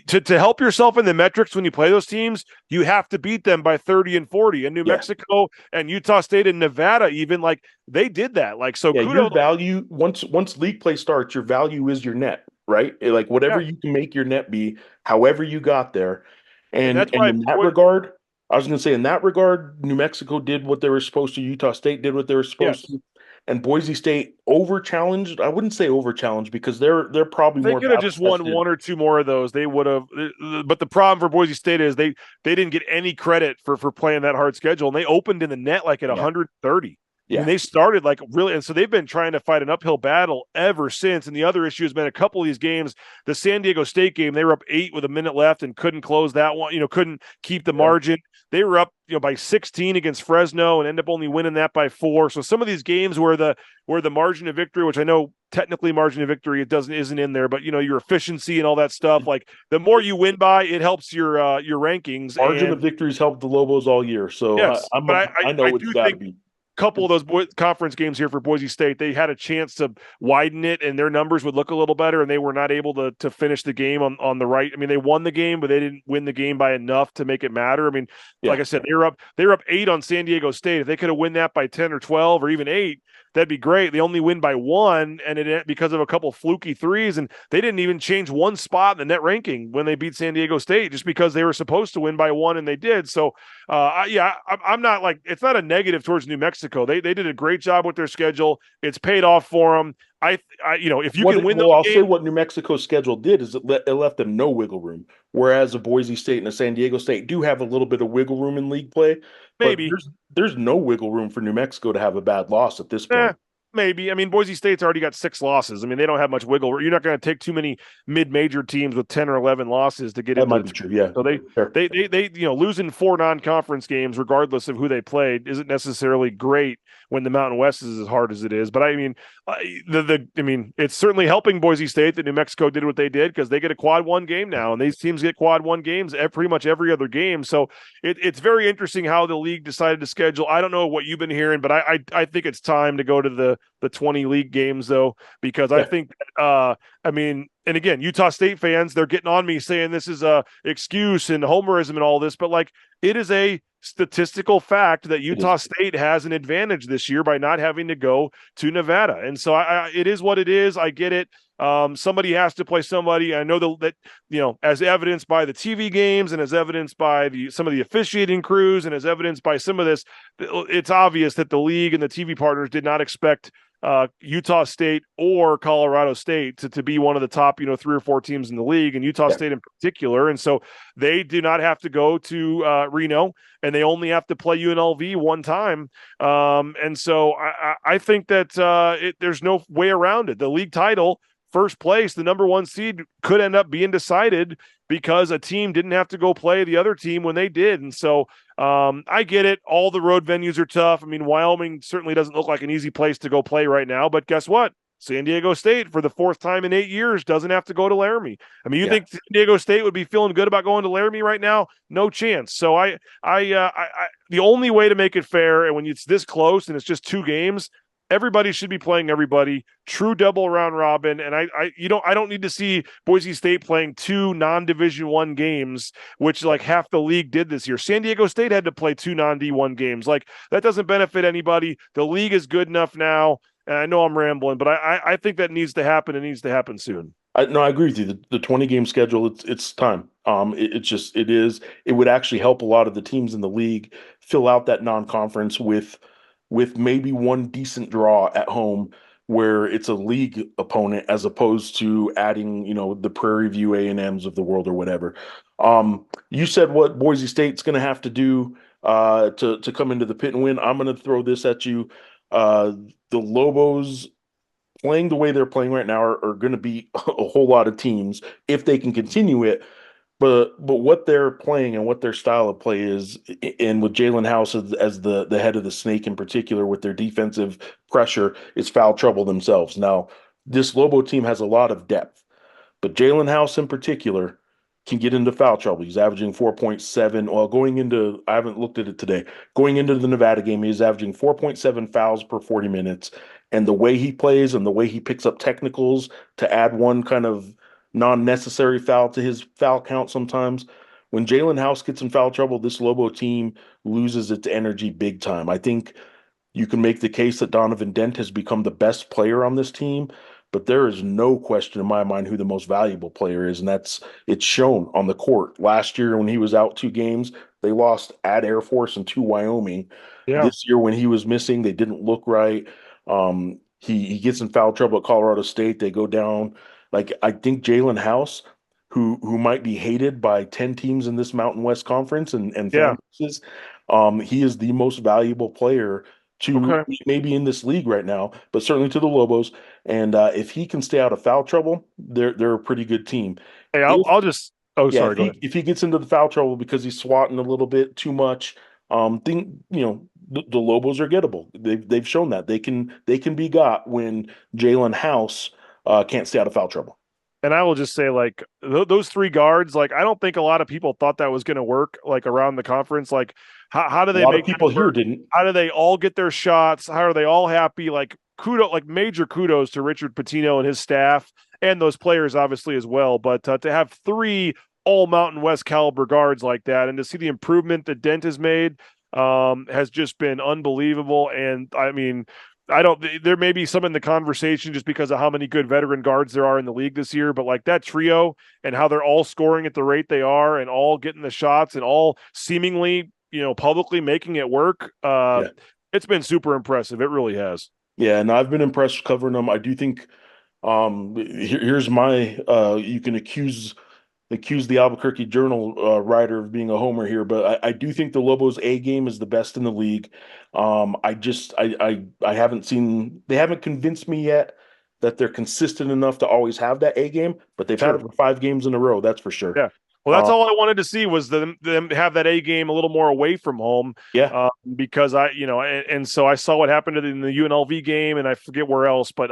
to help yourself in the metrics when you play those teams, you have to beat them by 30 and 40. And New Mexico and Utah State and Nevada, even, like, they did that. Like, so kudos. Your value once league play starts, your value is your net, right? Like whatever you can make your net be, however you got there. And in that regard, I was going to say, in that regard, New Mexico did what they were supposed to. Utah State did what they were supposed to. And Boise State over-challenged. I wouldn't say over-challenged because they're probably they more. They could have just won 1 or 2 more of those. They would have. But the problem for Boise State is they didn't get any credit for playing that hard schedule. And they opened in the net like at 130. Yeah. And they started like really, and so they've been trying to fight an uphill battle ever since. And the other issue has been a couple of these games. The San Diego State game, they were up 8 with a minute left and couldn't close that one. Couldn't keep the margin. They were up, by 16 against Fresno and ended up only winning that by 4. So some of these games where the margin of victory, which I know technically margin of victory, isn't in there, but your efficiency and all that stuff, like the more you win by, it helps your rankings. Margin of victories helped the Lobos all year. So yes, I know it's got to be. Couple of those conference games here for Boise State, they had a chance to widen it and their numbers would look a little better, and they were not able to finish the game on the right. I mean, they won the game, but they didn't win the game by enough to make it matter. I mean, like I said, they were up 8 on San Diego State. If they could have won that by 10 or 12 or even 8, that'd be great. They only win by one, and it because of a couple fluky threes, and they didn't even change one spot in the net ranking when they beat San Diego State, just because they were supposed to win by one and they did. So, I'm not like, it's not a negative towards New Mexico. They did a great job with their schedule. It's paid off for them. If you can win those I'll say games, what New Mexico's schedule did is it left them no wiggle room, whereas a Boise State and a San Diego State do have a little bit of wiggle room in league play, but maybe. there's no wiggle room for New Mexico to have a bad loss at this Eh, point. maybe. I mean, Boise State's already got 6 losses. I mean, they don't have much wiggle room. You're not going to take too many mid-major teams with 10 or 11 losses to get That into might the be true, yeah. so Fair. they losing 4 non-conference games, regardless of who they played, isn't necessarily great when the Mountain West is as hard as it is. But I mean, it's certainly helping Boise State that New Mexico did what they did, because they get a quad one game now, and these teams get quad one games pretty much every other game. So it's very interesting how the league decided to schedule. I don't know what you've been hearing, but I think it's time to go to the 20 league games, though, because I Yeah. think and again, Utah State fans, they're getting on me saying this is a excuse and homerism and all this, but like, it is a statistical fact that Utah State has an advantage this year by not having to go to Nevada. And so it is what it is. I get it. Somebody has to play somebody. I know that as evidenced by the TV games, and as evidenced by some of the officiating crews, and as evidenced by some of this, it's obvious that the league and the TV partners did not expect Utah State or Colorado State to be one of the top 3 or 4 teams in the league, and Utah State in particular. And so they do not have to go to Reno, and they only have to play UNLV one time. And so I think that there's no way around it. The league title, first place, the number 1 seed, could end up being decided because a team didn't have to go play the other team when they did. And so I get it. All the road venues are tough. I mean, Wyoming certainly doesn't look like an easy place to go play right now, but guess what? San Diego State, for the 4th time in 8 years, doesn't have to go to Laramie. I mean, you think San Diego State would be feeling good about going to Laramie right now? No chance. So the only way to make it fair, and when it's this close and it's just 2 games, everybody should be playing everybody. True double round robin. And I don't need to see Boise State playing 2 non-Division 1 games, which like half the league did this year. San Diego State had to play 2 non-D1 games. Like, that doesn't benefit anybody. The league is good enough now. And I know I'm rambling, but I think that needs to happen. It needs to happen soon. No, I agree with you. The 20 game schedule, it's time. It would actually help a lot of the teams in the league fill out that non-conference with maybe one decent draw at home where it's a league opponent, as opposed to adding, the Prairie View A&Ms of the world or whatever. You said what Boise State's going to have to do to come into the pit and win. I'm going to throw this at you. The Lobos, playing the way they're playing right now, are going to beat a whole lot of teams if they can continue it. But what they're playing and what their style of play is, and with Jalen House as the head of the snake in particular, with their defensive pressure, is foul trouble themselves. Now, this Lobo team has a lot of depth, but Jalen House in particular can get into foul trouble. He's averaging 4.7. Well, I haven't looked at it today. Going into the Nevada game, he's averaging 4.7 fouls per 40 minutes. And the way he plays and the way he picks up technicals to add one kind of non-necessary foul to his foul count sometimes. When Jalen House gets in foul trouble, this Lobo team loses its energy big time. I think you can make the case that Donovan Dent has become the best player on this team, but there is no question in my mind who the most valuable player is, and it's shown on the court. Last year when he was out 2 games, they lost at Air Force and to Wyoming. Yeah. This year when he was missing, they didn't look right. He gets in foul trouble at Colorado State. They go down. Like, I think Jalen House, who might be hated by 10 teams in this Mountain West Conference and fan bases, he is the most valuable player to maybe in this league right now, but certainly to the Lobos. And if he can stay out of foul trouble, they're a pretty good team. Hey, I'll just. Oh, sorry. Go ahead. If he gets into the foul trouble because he's swatting a little bit too much, the Lobos are gettable. They've shown that they can be got when Jalen House can't stay out of foul trouble. And I will just say, like, those 3 guards, like, I don't think a lot of people thought that was going to work, like, around the conference. Like, how do they make people here didn't? How do they all get their shots? How are they all happy? Like, major kudos to Richard Pitino and his staff, and those players obviously as well. But to have 3 all Mountain West caliber guards like that, and to see the improvement that Dent has made has just been unbelievable. And I mean, I don't. There may be some in the conversation just because of how many good veteran guards there are in the league this year, but like that trio and how they're all scoring at the rate they are, and all getting the shots, and all seemingly, publicly making it work. Yeah. It's been super impressive. It really has. Yeah, and I've been impressed covering them. I do think here's my you can accuse the Albuquerque Journal writer of being a homer here, but I do think the Lobos A game is the best in the league. I haven't seen they haven't convinced me yet that they're consistent enough to always have that A game, but they've had Sure. it for 5 games in a row, that's for sure. Yeah. Well, that's Uh, all I wanted to see was them have that A game a little more away from home, yeah, because and so I saw what happened in the UNLV game, and I forget where else, but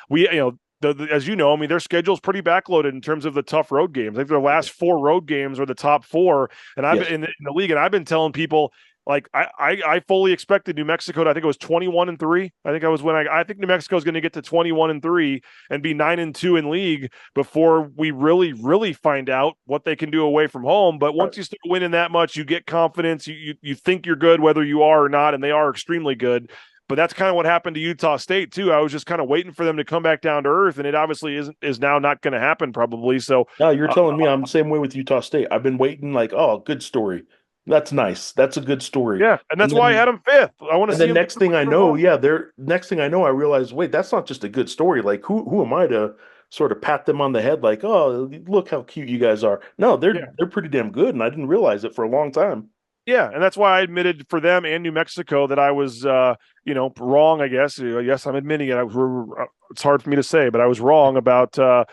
we, as you know, I mean, their schedule's pretty backloaded in terms of the tough road games. I think their last 4 road games are the top 4, and I've yes, been in the league, and I've been telling people. Like I fully expected New Mexico to, I think it was 21-3. I think I was when I think New Mexico is going to get to 21-3 and be 9-2 in league before we really find out what they can do away from home. But right. once you start winning that much, you get confidence. You think you're good whether you are or not, and they are extremely good. But that's kind of what happened to Utah State too. I was just kind of waiting for them to come back down to earth, and it obviously is now not going to happen probably. So No, you're uh, telling me I'm the same way with Utah State. I've been waiting like, oh, good story. That's nice. That's a good story. yeah, and And that's why I then had them 5th. I want to And see then them next thing I from know, home. yeah, next thing I know, I realized, wait, that's not just a good story. Like who am I to sort of pat them on the head like, oh, look how cute you guys are. No, Yeah. they're pretty damn good, and I didn't realize it for a long time. Yeah, and that's why I admitted for them and New Mexico that I was, wrong. I guess. Yes, I'm admitting it. It's hard for me to say, but I was wrong about, and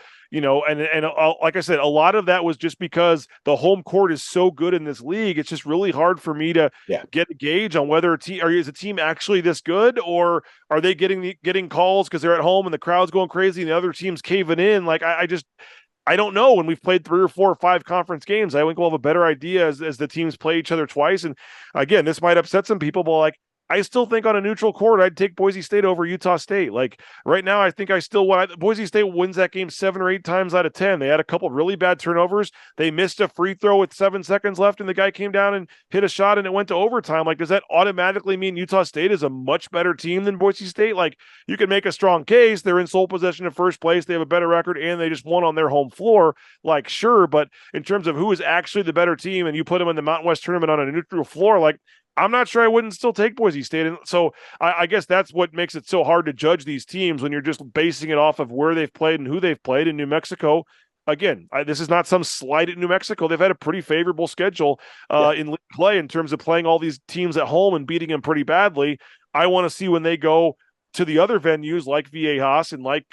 like I said, a lot of that was just because the home court is so good in this league. It's just really hard for me to Yeah, get a gauge on whether is a team actually this good, or are they getting calls because they're at home and the crowd's going crazy and the other team's caving in. Like I don't know. When we've played 3 or 4 or 5 conference games, I think we'll have a better idea as the teams play each other twice. And again, this might upset some people, but like I still think on a neutral court, I'd take Boise State over Utah State. Like right now, I think I still want Boise State wins that game 7 or 8 times out of 10. They had a couple really bad turnovers. They missed a free throw with 7 seconds left, and the guy came down and hit a shot, and it went to overtime. Like, does that automatically mean Utah State is a much better team than Boise State? Like, you can make a strong case. They're in sole possession of first place. They have a better record, and they just won on their home floor. Like, sure, but in terms of who is actually the better team, and you put them in the Mountain West tournament on a neutral floor, like I'm not sure I wouldn't still take Boise State. And so I guess that's what makes it so hard to judge these teams when you're just basing it off of where they've played and who they've played. In New Mexico, again, this is not some slight at New Mexico. They've had a pretty favorable schedule yeah, in league play in terms of playing all these teams at home and beating them pretty badly. I want to see when they go to the other venues like Viejas and like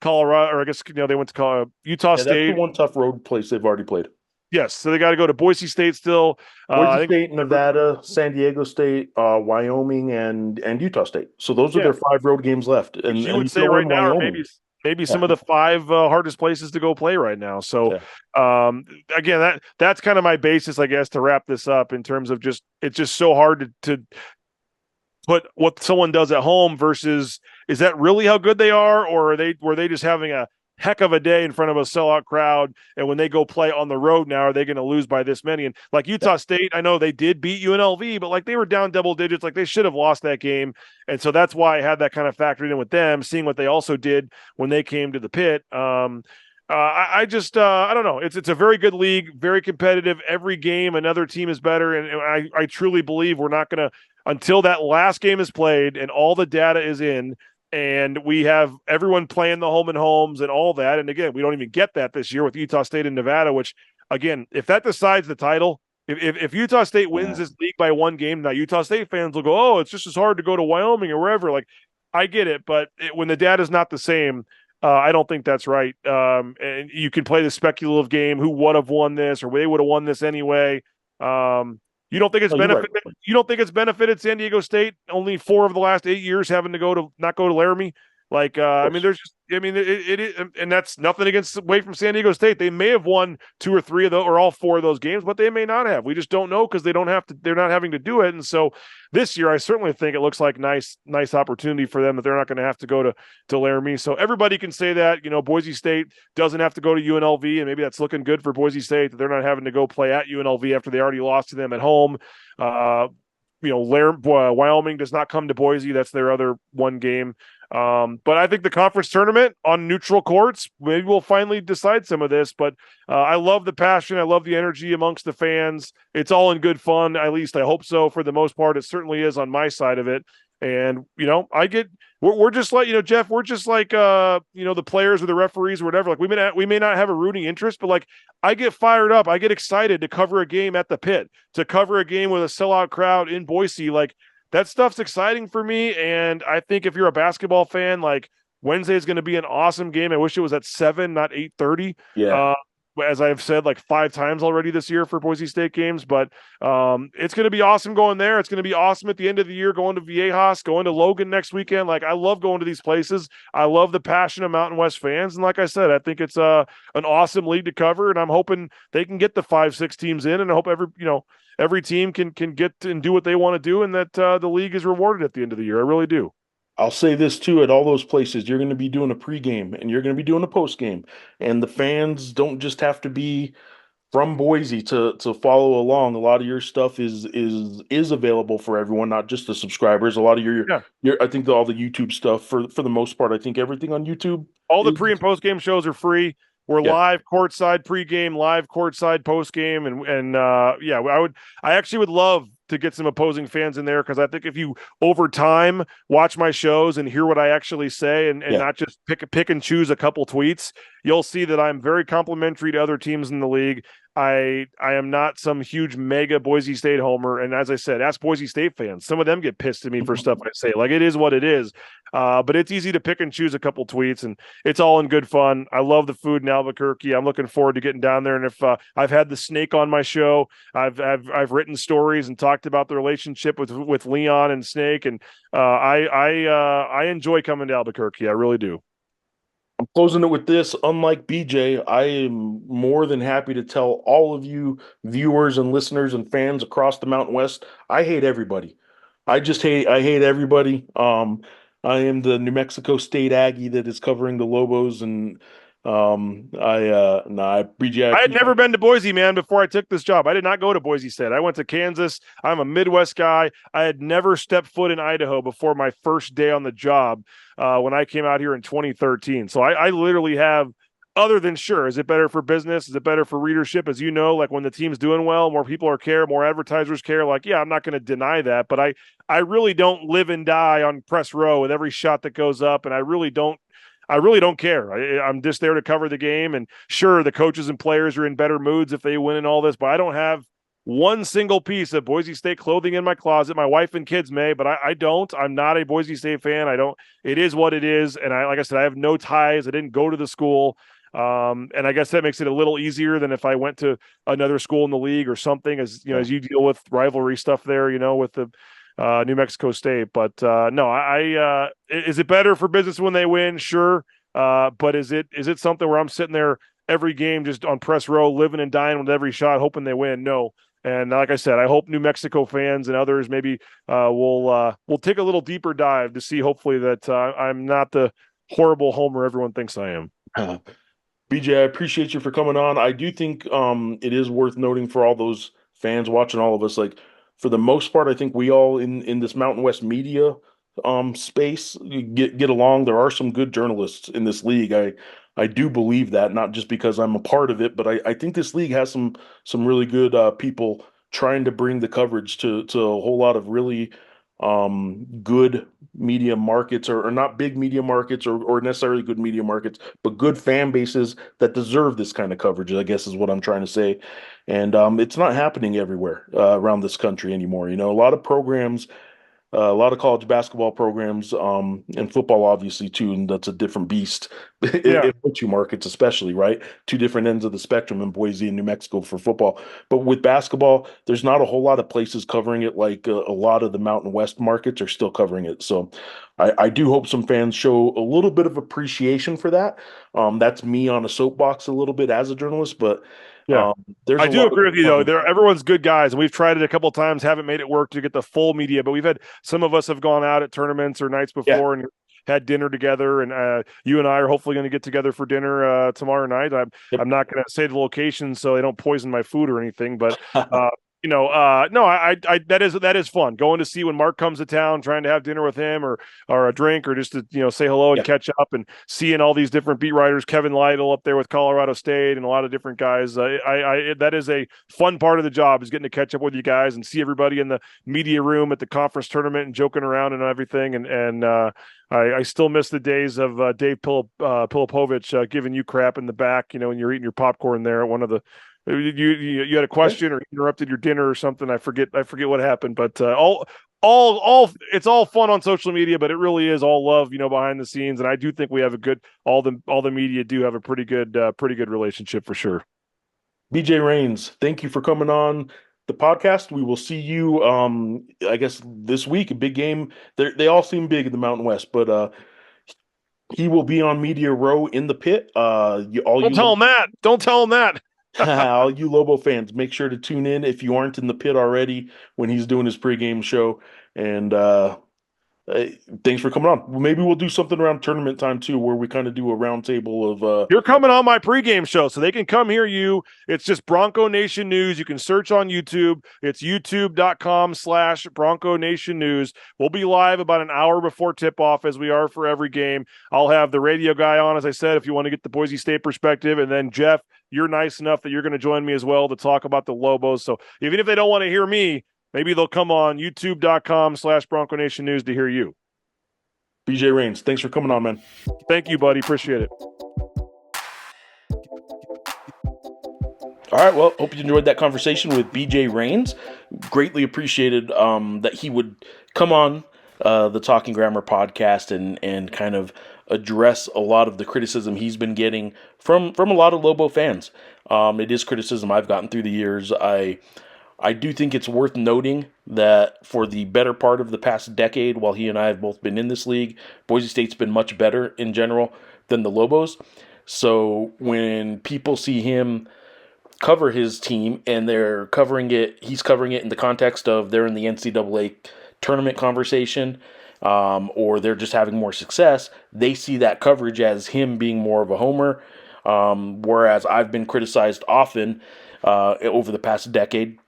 Colorado, or I guess they went to Utah yeah. That's the State. one tough road place they've already played. Yes, so they got to go to Boise State still. I Boise think, State, Nevada, San Diego State, Wyoming, and Utah State. So those are yeah, their 5 road games left, which and you and would you say throw right in now are Wyoming. maybe Yeah, some of the 5 hardest places to go play right now. So yeah, again, that's kind of my basis, I guess, to wrap this up in terms of just it's just so hard to put what someone does at home versus is that really how good they are, or were they just having a heck of a day in front of a sellout crowd, and when they go play on the road now, are they going to lose by this many? And like yeah, Utah State, I know they did beat UNLV, but like they were down double digits, like they should have lost that game. And so that's why I had that kind of factored in with them, seeing what they also did when they came to the pit. I just I don't know. It's a very good league, very competitive. Every game, another team is better, and I truly believe we're not going to until that last game is played and all the data is in, and we have everyone playing the home and homes and all that. And again, we don't even get that this year with Utah State and Nevada. Which again, if that decides the title, if Utah State wins yeah. this league by 1 game, now Utah State fans will go, oh, it's just as hard to go to Wyoming or wherever. Like I get it, but when the data is not the same. I don't think that's right. And you can play the speculative game. Who would have won this, or they would have won this anyway. You don't think it's No, you're right. benefited? You don't think it's benefited San Diego State? Only 4 of the last 8 years having to not go to Laramie. Like, Of I mean, course. there's just, I mean, and that's nothing against away from San Diego State. They may have won 2 or 3 of those, or all 4 of those games, but they may not have. We just don't know because they don't have to. They're not having to do it. And so this year, I certainly think it looks like nice opportunity for them that they're not going to have to go to Laramie. So everybody can say that. Boise State doesn't have to go to UNLV, and maybe that's looking good for Boise State that they're not having to go play at UNLV after they already lost to them at home. Wyoming does not come to Boise. That's their other one game. But I think the conference tournament on neutral courts, maybe we'll finally decide some of this. But I love the passion. I love the energy amongst the fans. It's all in good fun. At least I hope so. For the most part, it certainly is on my side of it. And we're just like, Jeff, we're just like the players or the referees or whatever. Like we may not have a rooting interest, but like I get fired up. I get excited to cover a game at the pit, to cover a game with a sellout crowd in Boise. Like that stuff's exciting for me. And I think if you're a basketball fan, like Wednesday is going to be an awesome game. I wish it was at 7, not 8:30. Yeah. As I've said like 5 times already this year for Boise State games, but it's going to be awesome going there. It's going to be awesome at the end of the year going to Viejas, going to Logan next weekend. Like I love going to these places. I love the passion of Mountain West fans, and like I said, I think it's an awesome league to cover, and I'm hoping they can get the 5-6 teams in, and I hope every team can get and do what they want to do, and that the league is rewarded at the end of the year. I really do. I'll say this too, at all those places, you're going to be doing a pregame and you're going to be doing a postgame. And the fans don't just have to be from Boise to follow along. A lot of your stuff is available for everyone, not just the subscribers. A lot of Yeah. your I think all the YouTube stuff for the most part, I think everything on YouTube All the is pre and post game shows are free. We're yeah. live courtside pregame, live courtside postgame, and yeah, I actually would love to get some opposing fans in there because I think if you over time watch my shows and hear what I actually say and Yeah. not just pick and choose a couple tweets, you'll see that I'm very complimentary to other teams in the league. I am not some huge mega Boise State homer, and as I said, ask Boise State fans. Some of them get pissed at me for stuff I say. Like it is what it is. But it's easy to pick and choose a couple tweets, and it's all in good fun. I love the food in Albuquerque. I'm looking forward to getting down there. And if I've had the snake on my show, I've written stories and talked about the relationship with Leon and Snake, and I enjoy coming to Albuquerque. I really do. I'm closing it with this. Unlike BJ, I am more than happy to tell all of you viewers and listeners and fans across the Mountain West, I hate everybody. I hate everybody. I am the New Mexico State Aggie that is covering the Lobos, and BJ, I had never been to Boise, man, before I took this job. I did not go to Boise State. I went to Kansas. I'm a Midwest guy. I had never stepped foot in Idaho before my first day on the job when I came out here in 2013. So I literally have, other than sure, is it better for business? Is it better for readership? As you know, like when the team's doing well, more people care, more advertisers care. Like, yeah, I'm not going to deny that, but I really don't live and die on press row with every shot that goes up, and I really don't care. I'm just there to cover the game. And sure, the coaches and players are in better moods if they win and all this, but I don't have one single piece of Boise State clothing in my closet. My wife and kids may, but I don't. I'm not a Boise State fan. I don't. It is what it is. And like I said, I have no ties. I didn't go to the school. And I guess that makes it a little easier than if I went to another school in the league or something, as as you deal with rivalry stuff there, with the New Mexico State. But no, is it better for business when they win? Sure. But is it something where I'm sitting there every game just on press row, living and dying with every shot, hoping they win? No. And like I said, I hope New Mexico fans and others maybe will take a little deeper dive to see hopefully that I'm not the horrible homer everyone thinks I am. BJ, I appreciate you for coming on. I do think it is worth noting for all those fans watching all of us, like for the most part, I think we all in this Mountain West media space get along. There are some good journalists in this league. I do believe that, not just because I'm a part of it, but I think this league has some really good people trying to bring the coverage to a whole lot of really good media markets, or not big media markets or necessarily good media markets, but good fan bases that deserve this kind of coverage, I guess is what I'm trying to say. And it's not happening everywhere around this country anymore. A lot of programs, a lot of college basketball programs, and football, obviously, too, and that's a different beast. Yeah. In two markets, especially, right? Two different ends of the spectrum in Boise and New Mexico for football. But with basketball, there's not a whole lot of places covering it like a lot of the Mountain West markets are still covering it. So I do hope some fans show a little bit of appreciation for that. That's me on a soapbox a little bit as a journalist, but Yeah. there's I a do lot agree with you, though. of Everyone's good guys, and we've tried it a couple of times, haven't made it work to get the full media, but we've had some of us have gone out at tournaments or nights yeah. before and had dinner together, and you and I are hopefully going to get together for dinner tomorrow night. Yep. I'm not going to say the location so they don't poison my food or anything, but No, that is fun. Going to see when Mark comes to town, trying to have dinner with him or a drink or just to say hello and Yeah. catch up and seeing all these different beat writers. Kevin Lytle up there with Colorado State and a lot of different guys. That is a fun part of the job is getting to catch up with you guys and see everybody in the media room at the conference tournament and joking around and everything. I still miss the days of Dave Pilipovich giving you crap in the back, when you're eating your popcorn there at one of the. You had a question or interrupted your dinner or something. I forget what happened, but all it's all fun on social media, but it really is all love, behind the scenes. And I do think we have all the media do have a pretty good relationship for sure. BJ Rains, thank you for coming on the podcast. We will see you, I guess this week, a big game. They all seem big in the Mountain West, but he will be on Media Row in the pit. Don't tell him that. Don't tell him that. All you Lobo fans, make sure to tune in if you aren't in the pit already when he's doing his pregame show. And thanks for coming on. Maybe we'll do something around tournament time too, where we kind of do a roundtable of. You're coming on my pregame show, so they can come hear you. It's just Bronco Nation News. You can search on YouTube. It's youtube.com/Bronco Nation News. We'll be live about an hour before tip-off, as we are for every game. I'll have the radio guy on, as I said, if you want to get the Boise State perspective. And then, Jeff, you're nice enough that you're going to join me as well to talk about the Lobos. So even if they don't want to hear me, maybe they'll come on youtube.com/Bronco Nation News to hear you. BJ Rains, thanks for coming on, man. Thank you, buddy. Appreciate it. All right. Well, hope you enjoyed that conversation with BJ Rains. Greatly appreciated that he would come on the Talking Grammar podcast and kind of address a lot of the criticism he's been getting from a lot of Lobo fans. It is criticism I've gotten through the years. I do think it's worth noting that for the better part of the past decade, while he and I have both been in this league, Boise State's been much better in general than the Lobos. So when people see him cover his team and he's covering it in the context of they're in the NCAA tournament conversation, or they're just having more success, they see that coverage as him being more of a homer. Whereas I've been criticized often over the past decade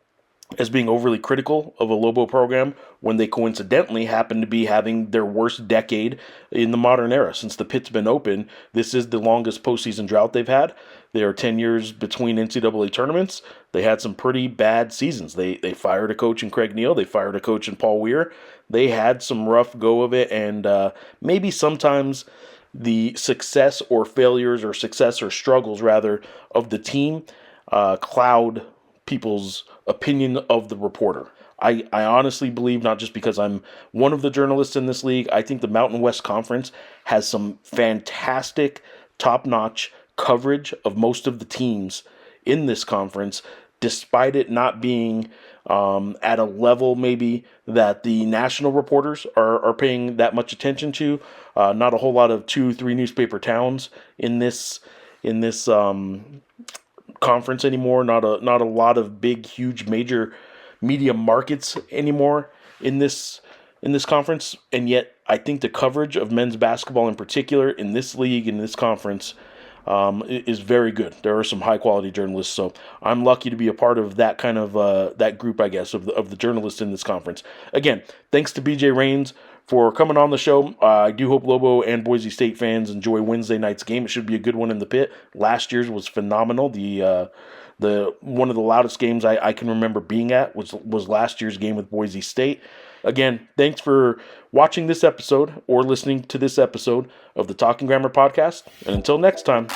as being overly critical of a Lobo program when they coincidentally happen to be having their worst decade in the modern era. Since the pit's been open, this is the longest postseason drought they've had. There are 10 years between NCAA tournaments. They had some pretty bad seasons. They fired a coach in Craig Neal. They fired a coach in Paul Weir. They had some rough go of it, and maybe sometimes the success or failures or success or struggles, rather, of the team cloud people's opinion of the reporter. I honestly believe, not just because I'm one of the journalists in this league, I think the Mountain West Conference has some fantastic, top-notch coverage of most of the teams in this conference, despite it not being at a level maybe that the national reporters are paying that much attention to. Not a whole lot of 2-3 newspaper towns in this conference anymore. Not a lot of big, huge, major media markets anymore in this conference. And yet, I think the coverage of men's basketball in particular in this league, in this conference, is very good. There are some high quality journalists, so I'm lucky to be a part of that kind of that group, I guess, of the journalists in this conference. Again, thanks to BJ Rains for coming on the show. I do hope Lobo and Boise State fans enjoy Wednesday night's game. It should be a good one in the pit. Last year's was phenomenal. The one of the loudest games I can remember being at was last year's game with Boise State. Again, thanks for watching this episode or listening to this episode of the Talking Grammar podcast. And until next time,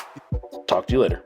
talk to you later.